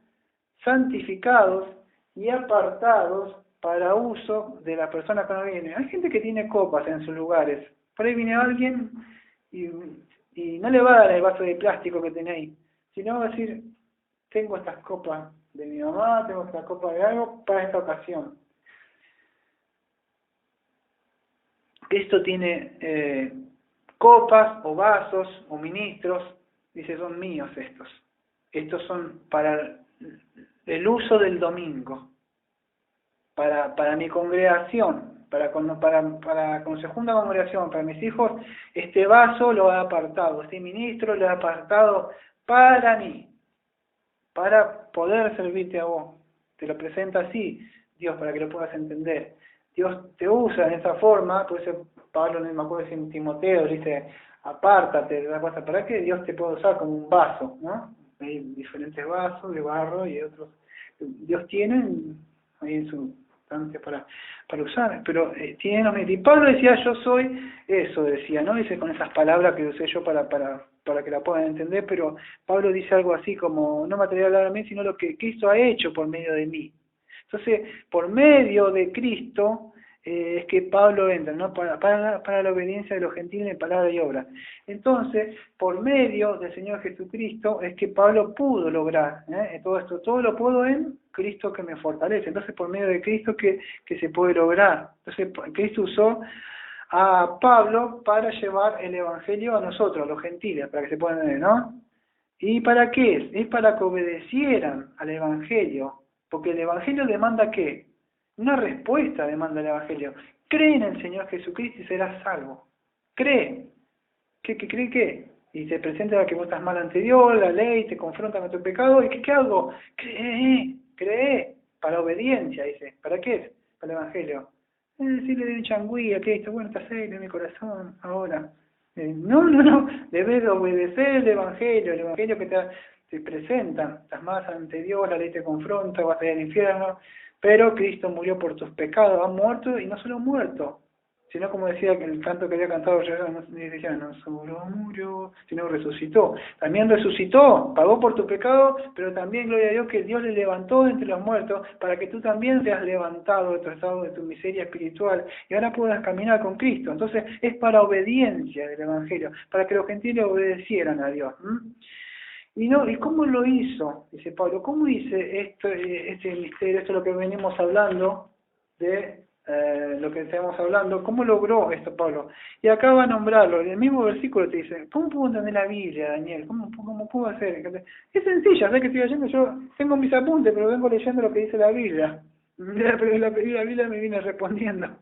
santificados y apartados para uso de la persona que no viene. Hay gente que tiene copas en sus lugares. Por ahí viene alguien y no le va a dar el vaso de plástico que tenéis, sino va a decir, tengo estas copas de mi mamá, tengo esta copa de algo para esta ocasión. Esto tiene copas o vasos o ministros, dice, son míos estos. Estos son para el uso del domingo, para mi congregación, para cuando se junta la congregación, para mis hijos, este vaso lo he apartado, este ministro lo he apartado para mí, para poder servirte a vos. Te lo presenta así, Dios, para que lo puedas entender. Dios te usa en esa forma, por eso Pablo, no me acuerdo si en Timoteo dice, apártate de la cosa, para que Dios te pueda usar como un vaso, ¿no? Hay diferentes vasos de barro y otros. Dios tiene ahí en su para usar, pero tiene, y Pablo decía, yo soy eso, decía, ¿no? Dice con esas palabras que usé yo para que la puedan entender, pero Pablo dice algo así como, no me atreveré a hablar a mí, sino lo que Cristo ha hecho por medio de mí. Entonces, por medio de Cristo es que Pablo entra, ¿no? Para la obediencia de los gentiles en palabra y obra. Entonces, por medio del Señor Jesucristo es que Pablo pudo lograr todo esto. Todo lo puedo en Cristo que me fortalece. Entonces, por medio de Cristo que se puede lograr. Entonces, Cristo usó a Pablo para llevar el Evangelio a nosotros, a los gentiles, para que se puedan ver, ¿no? ¿Y para qué es? Es para que obedecieran al Evangelio. Porque el Evangelio demanda ¿qué? Una respuesta demanda el Evangelio. Cree en el Señor Jesucristo y serás salvo. Cree. ¿Cree qué? Y te presenta que vos estás mal ante Dios, la ley, te confronta con tu pecado. ¿Y qué hago? Cree. Para obediencia, dice. ¿Para qué es? Para el Evangelio. Decirle de changüí a Cristo, bueno, estás ahí en mi corazón ahora. No. Debes obedecer el Evangelio que te presenta. Estás más ante Dios, la ley te confronta, vas a ir al infierno. Pero Cristo murió por tus pecados, ha muerto y no solo muerto, sino como decía el canto que había cantado yo, decía, no solo murió, sino resucitó. También resucitó, pagó por tu pecado, pero también, gloria a Dios, que Dios le levantó de entre los muertos para que tú también seas levantado de tu estado, de tu miseria espiritual, y ahora puedas caminar con Cristo. Entonces, es para obediencia del Evangelio, para que los gentiles obedecieran a Dios. Y no, ¿y cómo lo hizo? Dice Pablo, ¿cómo hice este misterio, esto es lo que venimos hablando de lo que estamos hablando, ¿cómo logró esto Pablo? Y acá va a nombrarlo, en el mismo versículo te dice, ¿cómo puedo entender la Biblia, Daniel? ¿Cómo puedo hacer? Es sencilla, ¿sabes que estoy leyendo? Yo tengo mis apuntes, pero vengo leyendo lo que dice la Biblia. Pero la Biblia me viene respondiendo.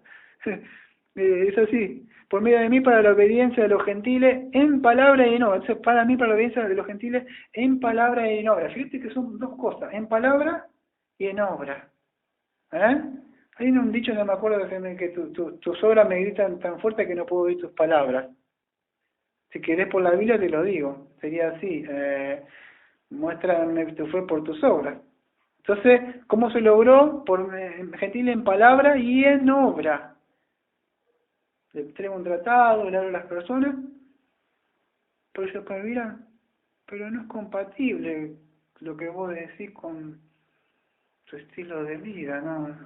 Es así, por medio de mí para la obediencia de los gentiles en palabra y en obra. Entonces, para mí para la obediencia de los gentiles en palabra y en obra. Fíjate que son dos cosas, en palabra y en obra. Hay un dicho, no me acuerdo, que tus obras me gritan tan fuerte que no puedo oír tus palabras. Si querés por la Biblia te lo digo, sería así, muéstrame tu fe por tus obras. Entonces, ¿cómo se logró? Por gentil en palabra y en obra. Le traigo un tratado, le hablo a las personas, pero ellos me miran, pero no es compatible lo que vos decís con tu estilo de vida, ¿no?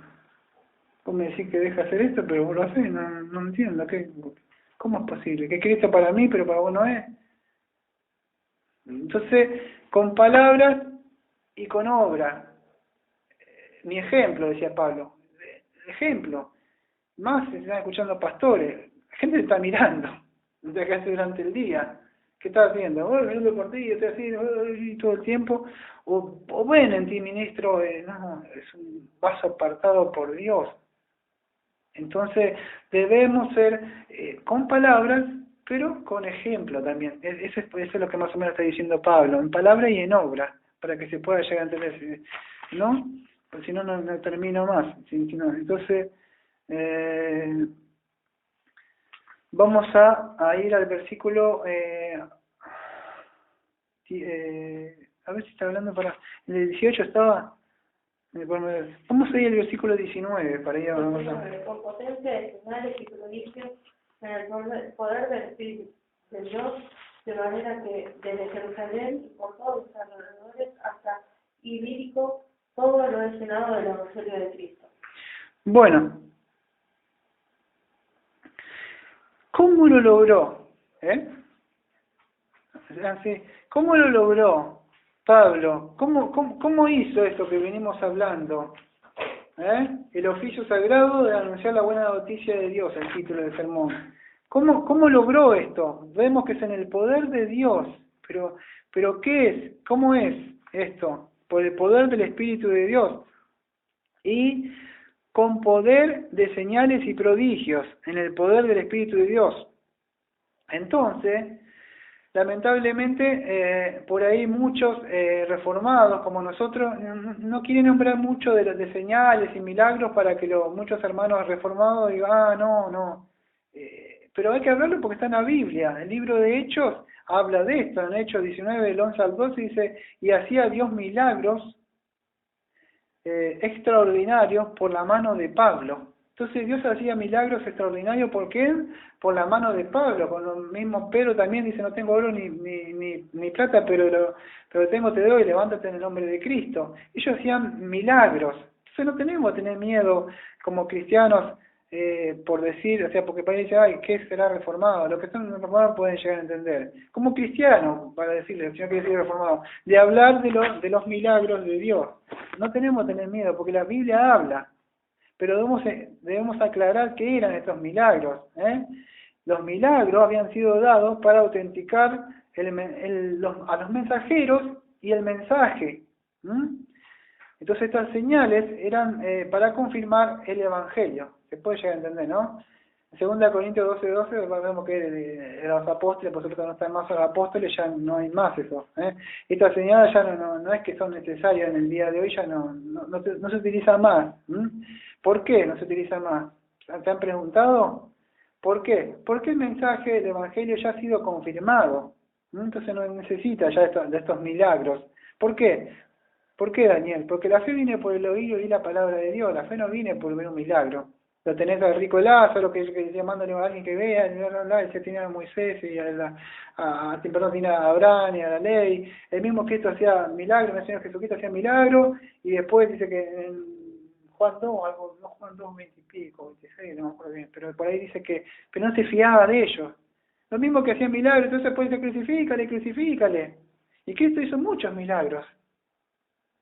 Vos me decís que deja hacer esto, pero vos lo hacés, no entiendo. ¿Cómo es posible? Que Cristo para mí, pero para vos no es. Entonces, con palabras y con obra. Mi ejemplo, decía Pablo. Ejemplo. Más se están escuchando pastores. La gente te está mirando. No te quedaste durante el día. ¿Qué estás haciendo? Mirando por ti, estoy así todo el tiempo. O ven en ti, ministro, no, es un vaso apartado por Dios. Entonces debemos ser con palabras, pero con ejemplo también. Eso es lo que más o menos está diciendo Pablo, en palabra y en obra, para que se pueda llegar a entender, ¿no? Pues si no, no termino más. Entonces, vamos a ir al versículo, a ver si está hablando para... En el 18 estaba... Vamos a ir al versículo 19 para ir a con potencia de señales y prodigios en el poder del Espíritu de Dios, de manera que desde Jerusalén y por todos los alrededores hasta Ilírico, todo lo he llenado del Evangelio de Cristo. Bueno, ¿cómo lo logró? Así, ¿cómo lo logró Pablo? ¿Cómo hizo esto que venimos hablando? El oficio sagrado de anunciar la buena noticia de Dios, el título del sermón. ¿Cómo logró esto? Vemos que es en el poder de Dios, pero ¿qué es? ¿Cómo es esto? Por el poder del Espíritu de Dios y con poder de señales y prodigios, en el poder del Espíritu de Dios. Entonces, lamentablemente, por ahí muchos reformados como nosotros no quieren nombrar mucho de señales y milagros para que muchos hermanos reformados digan, no. Pero hay que hablarlo porque está en la Biblia. El libro de Hechos habla de esto. En Hechos 19, del 11 al 12 dice, y hacía Dios milagros extraordinarios por la mano de Pablo. Entonces Dios hacía milagros extraordinarios, ¿por qué? Por la mano de Pablo. Con lo mismo Pedro también dice, no tengo oro ni plata, pero tengo, te doy, levántate en el nombre de Cristo. Ellos hacían milagros. Entonces no tenemos que tener miedo como cristianos por decir, o sea, porque para decir, ay, ¿qué será reformado? Los que son reformados pueden llegar a entender. Como cristiano, para decirle, si no quiere decir reformado, de hablar de los milagros de Dios. No tenemos que tener miedo, porque la Biblia habla. Pero debemos aclarar qué eran estos milagros. Los milagros habían sido dados para autenticar a los mensajeros y el mensaje. Entonces estas señales eran para confirmar el Evangelio. Se puede llegar a entender, ¿no? En 2 Corintios 12:12 vemos que los apóstoles, por supuesto no están más los apóstoles, ya no hay más eso. Estas señales ya no es que son necesarias en el día de hoy, ya no se utilizan más. ¿Por qué no se utiliza más? ¿Se han preguntado? ¿Por qué? Porque el mensaje del Evangelio ya ha sido confirmado. Entonces no necesita ya de estos milagros. ¿Por qué? ¿Por qué, Daniel? Porque la fe viene por el oír la palabra de Dios. La fe no viene por ver un milagro. Lo tenés al rico Lázaro, que llamándole a alguien que vea, y bla, bla, bla, y se tiene a Moisés, y perdón, tiene a Abraham y a la ley. El mismo Cristo hacía milagros, el Señor Jesucristo hacía milagros, y después dice que en Juan 2, algo, no Juan 2, 20 y pico, 26, no me acuerdo bien, pero por ahí dice que no se fiaba de ellos. Lo mismo que hacían milagros, entonces después dice, crucifícale, crucifícale. Y Cristo hizo muchos milagros.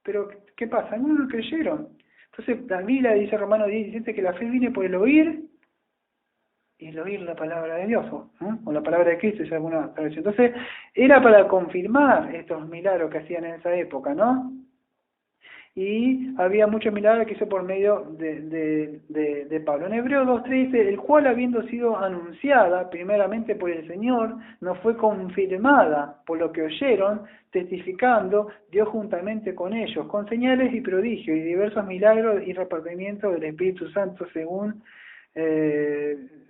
Pero, ¿qué pasa? Algunos no creyeron. Entonces, la Biblia dice, Romanos 10:17, que la fe viene por el oír, y el oír la palabra de Dios, o la palabra de Cristo, es alguna traducción. Entonces, era para confirmar estos milagros que hacían en esa época, ¿no? Y había muchos milagros que hizo por medio de Pablo. En Hebreos 2:3 dice, el cual habiendo sido anunciada primeramente por el Señor, no fue confirmada por lo que oyeron, testificando Dios juntamente con ellos, con señales y prodigios y diversos milagros y repartimiento del Espíritu Santo según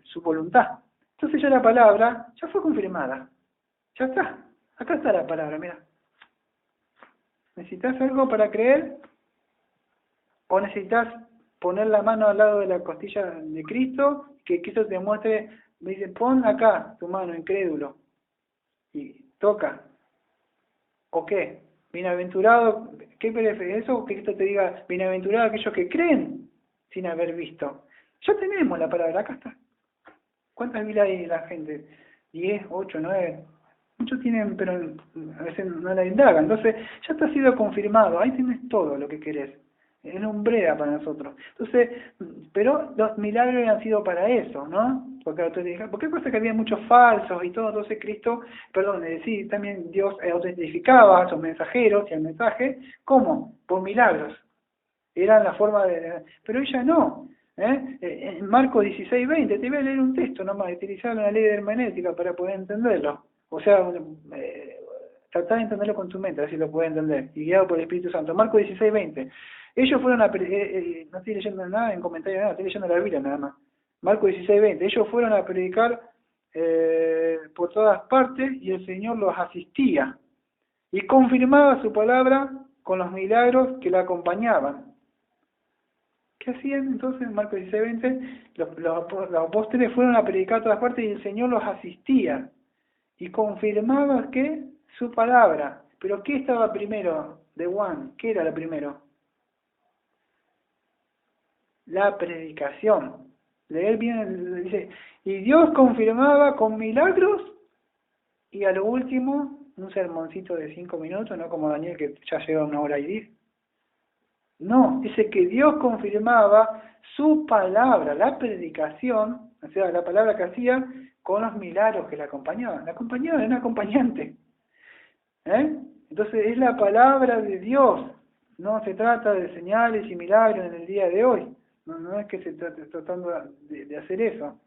su voluntad. Entonces ya la palabra ya fue confirmada. Ya está. Acá está la palabra, mira. ¿Necesitas algo para creer? ¿O necesitas poner la mano al lado de la costilla de Cristo, que Cristo te muestre, me dice, pon acá tu mano, incrédulo, y toca? ¿O qué? Bienaventurado, ¿qué prefieres? Eso, que Cristo te diga, bienaventurado aquellos que creen sin haber visto. Ya tenemos la palabra, acá está. ¿Cuántas Biblias hay la gente? 10, 8, 9. Muchos tienen, pero a veces no la indagan. Entonces, ya está sido confirmado. Ahí tienes todo lo que querés. Es lumbrera para nosotros. Entonces, pero los milagros han sido para eso, ¿no? Porque pasa que había muchos falsos y todo, entonces Cristo, sí, también Dios autentificaba a sus mensajeros y al mensaje, ¿cómo? Por milagros. Eran la forma de... Pero ella no. En Marcos 16:20, te voy a leer un texto nomás, utilizar la ley de hermenéutica para poder entenderlo. O sea, tratar de entenderlo con tu mente, a ver si lo puedes entender, y guiado por el Espíritu Santo. Marcos 16:20. Ellos fueron no estoy leyendo nada en comentarios, nada, estoy leyendo la Biblia nada más. Marcos 16:20. Ellos fueron a predicar por todas partes y el Señor los asistía y confirmaba su palabra con los milagros que la acompañaban. ¿Qué hacían entonces en Marcos 16:20? Los apóstoles fueron a predicar a todas partes y el Señor los asistía y confirmaba que su palabra. ¿Pero qué estaba primero de Juan? ¿Qué era lo primero? La predicación. Leer bien, dice, y Dios confirmaba con milagros y a lo último un sermoncito de 5 minutos, no como Daniel que ya lleva 1 hora y 10. No, dice que Dios confirmaba su palabra, la predicación, o sea, la palabra que hacía con los milagros que la acompañaban. La acompañaban, era un acompañante. Entonces es la palabra de Dios. No se trata de señales y milagros en el día de hoy. No es que se esté tratando de hacer eso.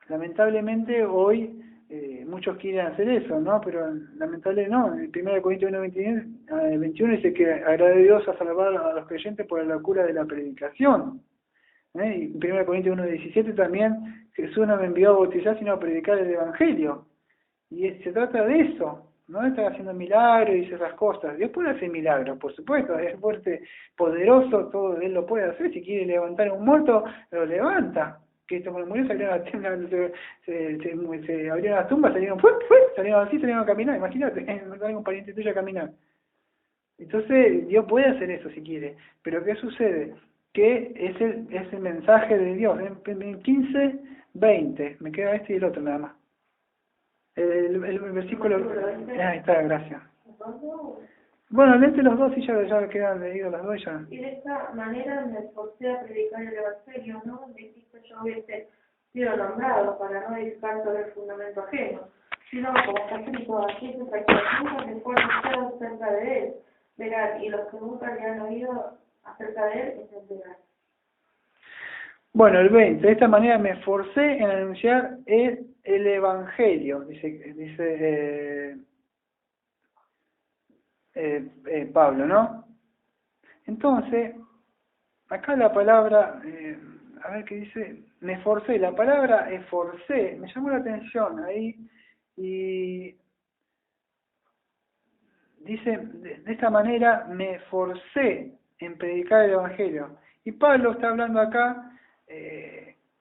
Lamentablemente hoy muchos quieren hacer eso, ¿no? Pero lamentablemente no. En 1 Corintios 1:21 dice que agrade a Dios a salvar a los creyentes por la locura de la predicación. Y en 1 Corintios 1:17 también, Jesús no me envió a bautizar sino a predicar el Evangelio. Y se trata de eso. No está haciendo milagros y esas cosas. Dios puede hacer milagros, por supuesto, es fuerte, poderoso, todo Él lo puede hacer. Si quiere levantar a un muerto, lo levanta. Que esto cuando murió salieron se abrieron las tumbas, salieron así, salieron a caminar. Imagínate, salieron un pariente tuyo a caminar. Entonces, Dios puede hacer eso si quiere. Pero ¿qué sucede? Que es el mensaje de Dios. En 15:20, me queda este y el otro nada más. El versículo... Ahí está, gracias. Bueno, léete los dos y ya quedan leídos los dos ya. Y de esta manera me esforcé a predicar el Evangelio, ¿no? De Cristo yo hubiese sido nombrado para no edificar sobre el fundamento ajeno, sino como está escrito, aquí se sacrifica que fue anunciado acerca de él, verán, y los que nunca le han oído acerca de él entenderán. Bueno, el 20. De esta manera me esforcé en anunciar el Evangelio, dice Pablo, ¿no? Entonces, acá la palabra, a ver qué dice, me esforcé, la palabra esforcé, me llamó la atención ahí, y dice, de esta manera me esforcé en predicar el Evangelio. Y Pablo está hablando acá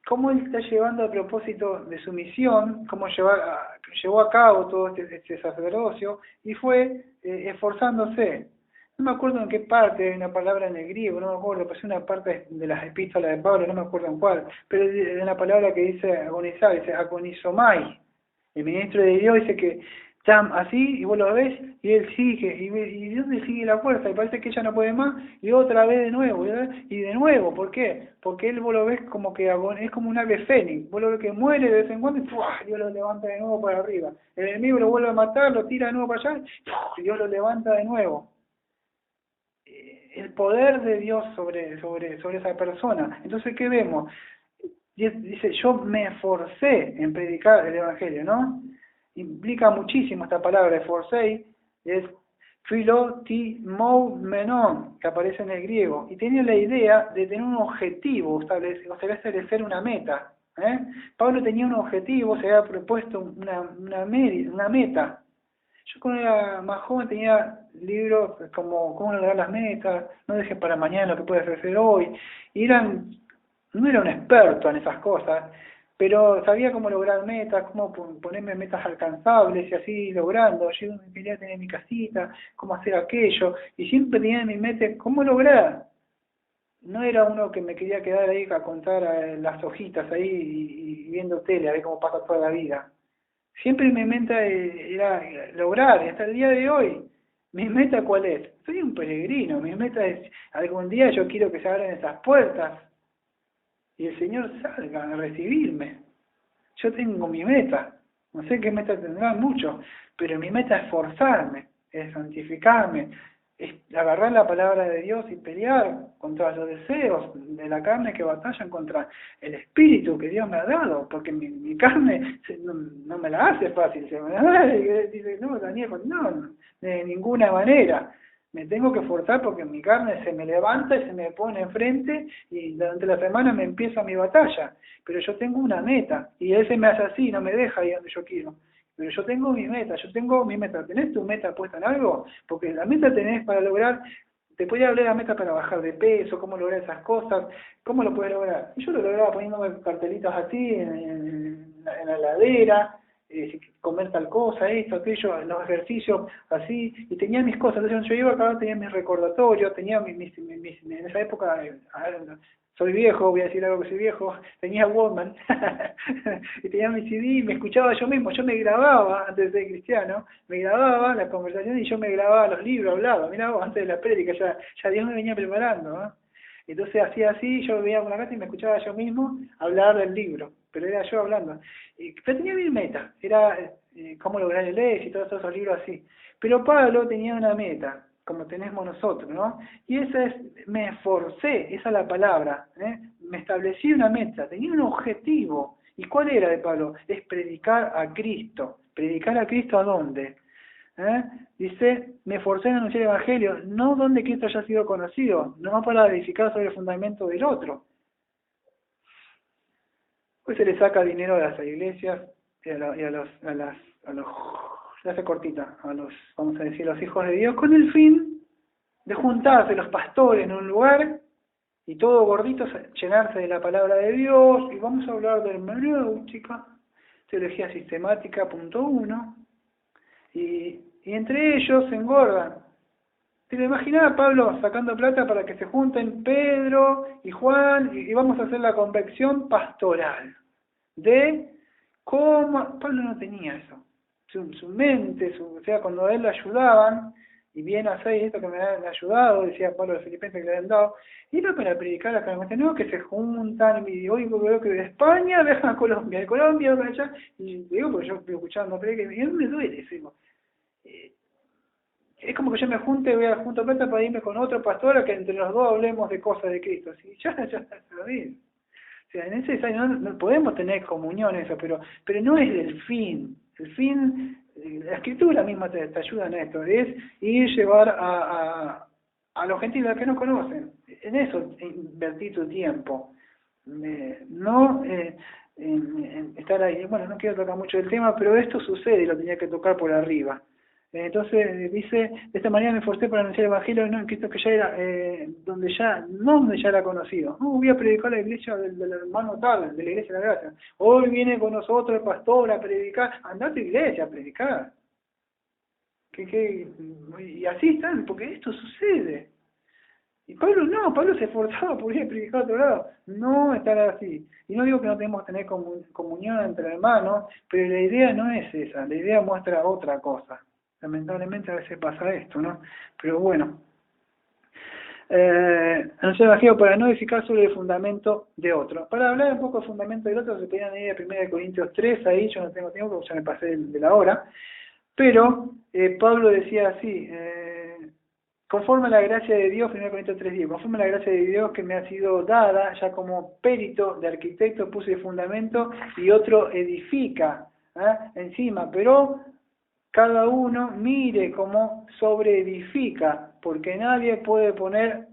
cómo él está llevando a propósito de su misión, cómo llevó a cabo todo este sacerdocio, y fue esforzándose. No me acuerdo en qué parte, hay una palabra en el griego, no me acuerdo, pero es una parte de las epístolas de Pablo, no me acuerdo en cuál, pero es una palabra que dice agonizar, dice agonizomai. El ministro de Dios dice que así, y vos lo ves, y él sigue, y ¿dónde sigue la fuerza? Y parece que ella no puede más, y otra vez de nuevo, y de nuevo, ¿por qué? Porque él vos lo ves como que es como un ave fénix, vos lo ves que muere de vez en cuando, y ¡fua! Dios lo levanta de nuevo para arriba. El enemigo lo vuelve a matar, lo tira de nuevo para allá, y Dios lo levanta de nuevo. El poder de Dios sobre esa persona. Entonces, ¿qué vemos? Dice, yo me esforcé en predicar el Evangelio, ¿no? Implica muchísimo esta palabra, esforcé, es philotimoumenon, que aparece en el griego, y tenía la idea de tener un objetivo, establecer una meta. Pablo tenía un objetivo, se había propuesto una meta. Yo cuando era más joven tenía libros como cómo lograr las metas, no dejes para mañana lo que puedes hacer hoy, y no era un experto en esas cosas, pero sabía cómo lograr metas, cómo ponerme metas alcanzables y así logrando. Yo quería tener mi casita, cómo hacer aquello, y siempre tenía en mi mente cómo lograr. No era uno que me quería quedar ahí a contar las hojitas ahí y viendo tele, a ver cómo pasa toda la vida. Siempre mi meta era lograr, y hasta el día de hoy. ¿Mi meta cuál es? Soy un peregrino, mi meta es, algún día yo quiero que se abran esas puertas y el Señor salga a recibirme. Yo tengo mi meta, no sé qué meta tendrán muchos, pero mi meta es esforzarme, es santificarme, es agarrar la palabra de Dios y pelear contra los deseos de la carne que batallan contra el espíritu que Dios me ha dado, porque mi carne no me la hace fácil, dice, no, Daniel, no, de ninguna manera. Me tengo que esforzar porque mi carne se me levanta y se me pone enfrente y durante la semana me empieza mi batalla. Pero yo tengo una meta y él se me hace así, no me deja ir donde yo quiero. Pero yo tengo mi meta, ¿Tenés tu meta puesta en algo? Porque la meta tenés para lograr, te podía hablar de la meta para bajar de peso, cómo lograr esas cosas, cómo lo puedes lograr. Y yo lo lograba poniéndome cartelitos así en la heladera, comer tal cosa, esto, aquello, los ejercicios así, y tenía mis cosas. Entonces yo iba acá, tenía mis recordatorios, tenía en esa época, soy viejo, voy a decir algo que soy viejo, tenía Walkman, y tenía mi CD, me escuchaba yo mismo, yo me grababa, antes de ser cristiano, me grababa las conversaciones y yo me grababa los libros, hablaba, mirá vos, antes de la prédica, ya Dios me venía preparando, ¿no? Entonces hacía así, yo veía por la casa y me escuchaba yo mismo hablar del libro, pero era yo hablando. Pero tenía mi meta, era cómo lograr el éxito, todos esos libros así. Pero Pablo tenía una meta, como tenemos nosotros, ¿no? Y esa es, me esforcé, esa es la palabra, me establecí una meta, tenía un objetivo. ¿Y cuál era de Pablo? Es predicar a Cristo. ¿Predicar a Cristo a dónde? Dice, me esforcé en anunciar el Evangelio, no donde Cristo haya sido conocido, no para edificar sobre el fundamento del otro. Pues se le saca dinero a las iglesias y a los, se hace cortita, a los, vamos a decir, los hijos de Dios, con el fin de juntarse los pastores en un lugar y todos gorditos llenarse de la palabra de Dios, y vamos a hablar de hermenéutica, teología sistemática, punto 1, y entre ellos se engordan. ¿Te lo imaginaba Pablo sacando plata para que se junten Pedro y Juan y vamos a hacer la convección pastoral? De cómo Pablo no tenía eso. Su mente, o sea, cuando a él le ayudaban, y bien hacéis esto que me han ayudado, decía Pablo de Filipenses que le han dado, y era para predicar acá, no, que se juntan, y hoy veo que de España viajan a Colombia, de Colombia para allá, y digo, porque yo estoy escuchando, pero y a mí me duele eso. Es como que yo me voy a juntar plata para irme con otro pastor, que entre los dos hablemos de cosas de Cristo, así, ya está bien. O sea, en ese no podemos tener comunión eso, pero no es el fin. El fin, la escritura misma te ayuda en esto, es ir llevar a los gentiles que no conocen. En eso invertir tu tiempo. No en estar ahí. Bueno, no quiero tocar mucho el tema, pero esto sucede y lo tenía que tocar por arriba. Entonces dice, de esta manera me esforcé para anunciar el Evangelio, no en Cristo que ya era, donde ya era conocido. No, voy a predicar la iglesia del hermano tal, de la iglesia de la gracia. Hoy viene con nosotros el pastor a predicar. Andá a tu iglesia a predicar. Y así están, porque esto sucede. Y Pablo no, Pablo se esforzaba por ir a predicar a otro lado. No estar así. Y no digo que no tenemos que tener comunión entre hermanos, pero la idea no es esa, la idea muestra otra cosa. Lamentablemente a veces pasa esto, ¿no? Pero bueno. Anunciar el Evangelio para no edificar sobre el fundamento de otro. Para hablar un poco del fundamento del otro, se podían ir a 1 Corintios 3, ahí yo no tengo tiempo porque ya me pasé de la hora. Pero Pablo decía así, conforme a la gracia de Dios, 1 Corintios 3:10, conforme a la gracia de Dios que me ha sido dada, ya como perito de arquitecto puse el fundamento y otro edifica encima, pero cada uno mire cómo sobreedifica, porque nadie puede poner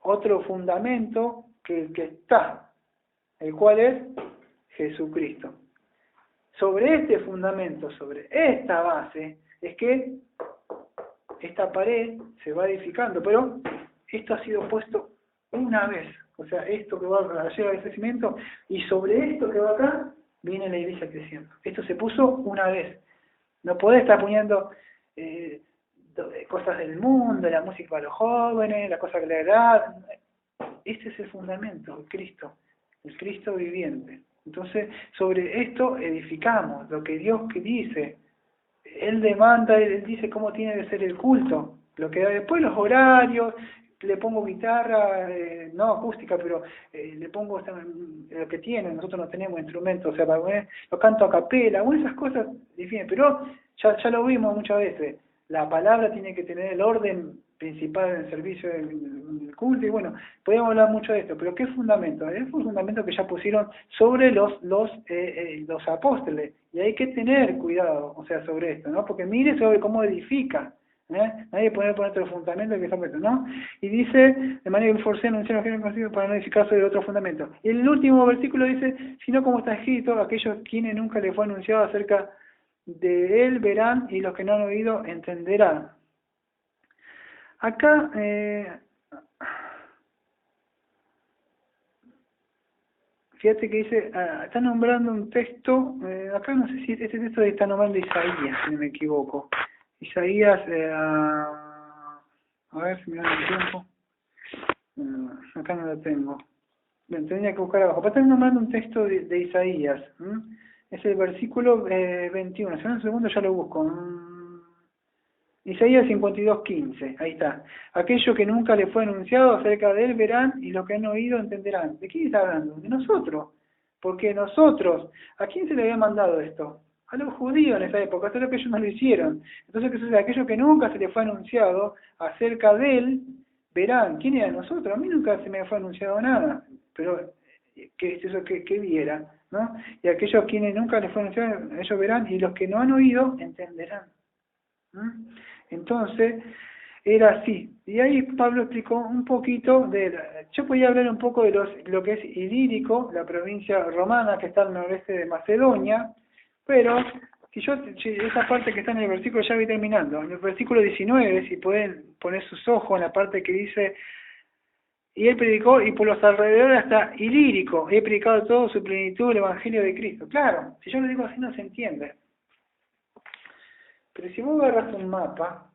otro fundamento que el que está, el cual es Jesucristo. Sobre este fundamento, sobre esta base, es que esta pared se va edificando, pero esto ha sido puesto una vez, o sea, esto que va a llegar al crecimiento, y sobre esto que va acá, viene la iglesia creciendo. Esto se puso una vez. No podés estar poniendo cosas del mundo, la música para los jóvenes, la cosa que le agrada. Este es el fundamento, el Cristo viviente. Entonces, sobre esto edificamos, lo que Dios dice. Él demanda, Él dice cómo tiene que ser el culto. Lo que después los horarios, le pongo guitarra, no acústica, pero le pongo lo que tiene, nosotros no tenemos instrumentos, o sea, para poner, lo canto a capela, bueno, esas cosas definen, pero ya lo vimos muchas veces, la palabra tiene que tener el orden principal en el servicio del culto, y bueno, podemos hablar mucho de esto, pero ¿qué fundamento? Es un fundamento que ya pusieron sobre los apóstoles, y hay que tener cuidado, o sea, sobre esto, ¿no? Porque mire sobre cómo edifica. Nadie puede poner otro fundamento que está puesto, ¿no? Y dice, de manera que me forcé a anunciar los géneros conocidos para no edificar sobre otro fundamento. Y el último versículo dice, sino como está escrito, aquellos quienes nunca les fue anunciado acerca de él verán y los que no han oído entenderán. Acá, fíjate que dice, está nombrando un texto, acá no sé si este texto está nombrando Isaías, si no me equivoco. Isaías, a ver si me da el tiempo. Acá no lo tengo. Bien, tendría que buscar abajo. Pero está nombrando un texto de Isaías. Es el versículo 21. Si no, un segundo ya lo busco. Isaías 52:15. Ahí está. Aquello que nunca le fue anunciado acerca de él verán y los que han oído entenderán. ¿De quién está hablando? De nosotros. Porque nosotros, ¿a quién se le había mandado esto? A los judíos en esa época, hasta lo que ellos no lo hicieron. Entonces, ¿qué sucede? Aquello que nunca se le fue anunciado acerca de él, verán. ¿Quién era nosotros? A mí nunca se me fue anunciado nada, pero que es eso que viera, ¿no? Y aquellos quienes nunca les fue anunciado, ellos verán, y los que no han oído, entenderán. Entonces, era así. Y ahí Pablo explicó un poquito yo podía hablar un poco de lo que es Ilírico, la provincia romana que está al noreste de Macedonia, pero si esa parte que está en el versículo, ya voy terminando, en el versículo 19, si pueden poner sus ojos en la parte que dice, y él predicó, y por los alrededores hasta Ilírico, he predicado todo su plenitud el Evangelio de Cristo. Claro, si yo lo digo así no se entiende. Pero si vos agarras un mapa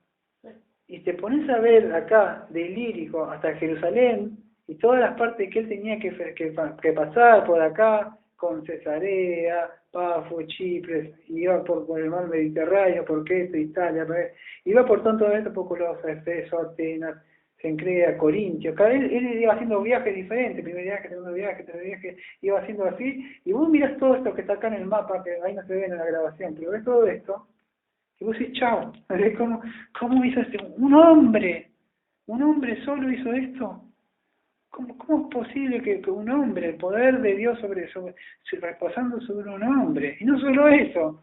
y te pones a ver acá, de Ilírico hasta Jerusalén, y todas las partes que él tenía que pasar por acá, con Cesarea, Pafo, Chipre, iba por el mar Mediterráneo, por Creta, Italia, iba por todo esto, poco los Efeso, Atenas, Cencrea, Corintio, él iba haciendo viajes diferentes, primer viaje, segundo viaje, tercer viaje, iba haciendo así, y vos mirás todo esto que está acá en el mapa, que ahí no se ve en la grabación, pero ves todo esto, y vos decís, chao, ¿cómo hizo esto? Un hombre solo hizo esto. ¿Cómo es posible que un hombre, el poder de Dios reposando sobre un hombre? Y no solo eso,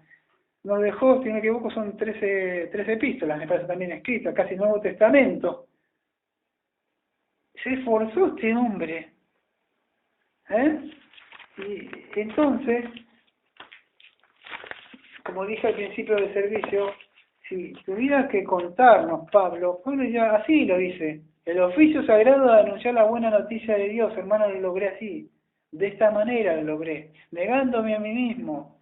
nos dejó, si no me equivoco, son 13 epístolas, me parece también escritas, casi Nuevo Testamento. Se esforzó este hombre. Y entonces, como dije al principio del servicio, si tuviera que contarnos, Pablo ya así lo dice, el oficio sagrado de anunciar la buena noticia de Dios, hermano, lo logré así, de esta manera lo logré, negándome a mí mismo,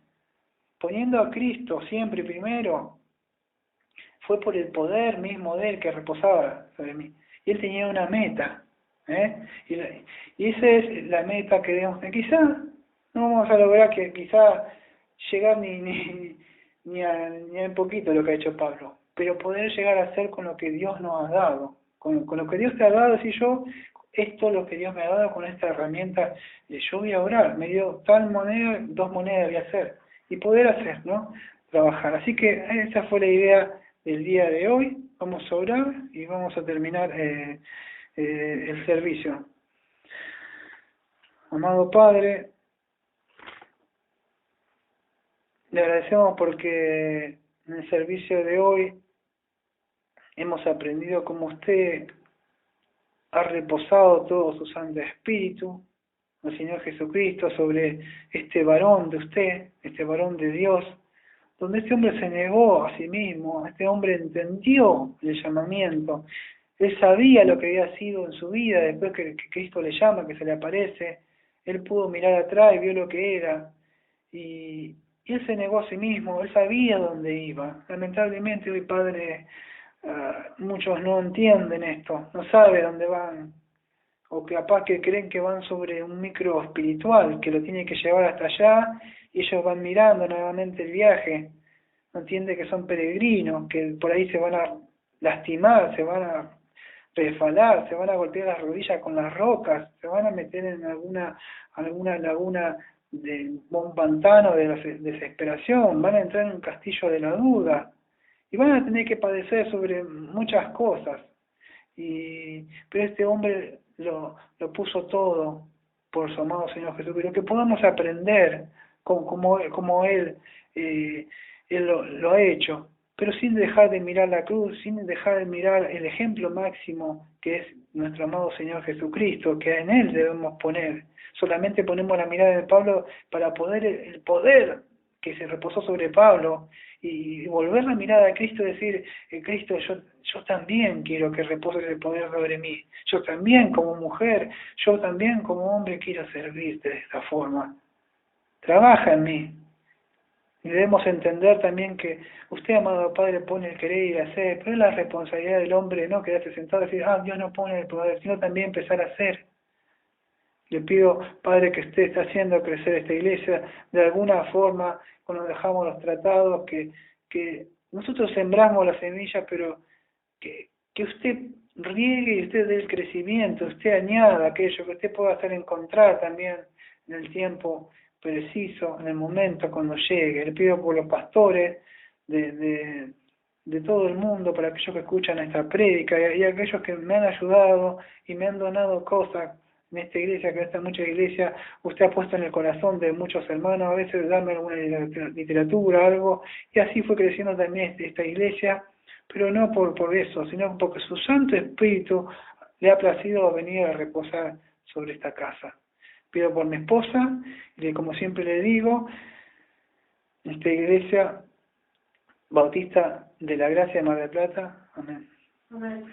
poniendo a Cristo siempre primero, fue por el poder mismo de Él que reposaba sobre mí. Y Él tenía una meta, y esa es la meta que debemos tener. Quizá no vamos a lograr quizá llegar ni a un poquito lo que ha hecho Pablo, pero poder llegar a hacer con lo que Dios nos ha dado, con lo que Dios te ha dado, si yo, esto es lo que Dios me ha dado con esta herramienta, yo voy a orar, me dio tal moneda, 2 monedas voy a hacer, y poder hacer, ¿no? Trabajar. Así que esa fue la idea del día de hoy. Vamos a orar y vamos a terminar el servicio. Amado Padre, le agradecemos porque en el servicio de hoy hemos aprendido cómo usted ha reposado todo su Santo Espíritu, el Señor Jesucristo, sobre este varón de usted, este varón de Dios, donde este hombre se negó a sí mismo, este hombre entendió el llamamiento, él sabía lo que había sido en su vida, después que Cristo le llama, que se le aparece, él pudo mirar atrás y vio lo que era, y él se negó a sí mismo, él sabía dónde iba. Lamentablemente hoy, Padre, muchos no entienden esto, no saben dónde van, o capaz que creen que van sobre un micro espiritual, que lo tiene que llevar hasta allá, y ellos van mirando nuevamente el viaje, no entienden que son peregrinos, que por ahí se van a lastimar, se van a resbalar, se van a golpear las rodillas con las rocas, se van a meter en alguna laguna de un pantano de la desesperación, van a entrar en un castillo de la duda, y van a tener que padecer sobre muchas cosas, pero este hombre lo puso todo por su amado Señor Jesucristo, que podamos aprender como Él lo ha hecho, pero sin dejar de mirar la cruz, sin dejar de mirar el ejemplo máximo que es nuestro amado Señor Jesucristo, que en Él debemos poner. Solamente ponemos la mirada de Pablo para poder el poder que se reposó sobre Pablo y volver la mirada a Cristo y decir, Cristo, yo también quiero que repose ese poder sobre mí, yo también como mujer, yo también como hombre quiero servirte de esta forma, trabaja en mí. Y debemos entender también que usted, amado Padre, pone el querer y el hacer, pero es la responsabilidad del hombre no quedarse sentado y decir, Dios no pone el poder, sino también empezar a hacer. Le pido, Padre, que usted está haciendo crecer esta iglesia de alguna forma, cuando dejamos los tratados, que nosotros sembramos la semilla, pero que usted riegue y usted dé el crecimiento, usted añada aquello, que usted pueda hacer encontrar también en el tiempo preciso, en el momento cuando llegue. Le pido por los pastores de todo el mundo, para aquellos que escuchan esta prédica y aquellos que me han ayudado y me han donado cosas en esta iglesia, que esta mucha iglesia, usted ha puesto en el corazón de muchos hermanos, a veces darme alguna literatura, algo, y así fue creciendo también esta iglesia, pero no por eso, sino porque su Santo Espíritu le ha placido venir a reposar sobre esta casa. Pido por mi esposa, y como siempre le digo, esta iglesia Bautista de la Gracia de Mar del Plata. Amén. Amén.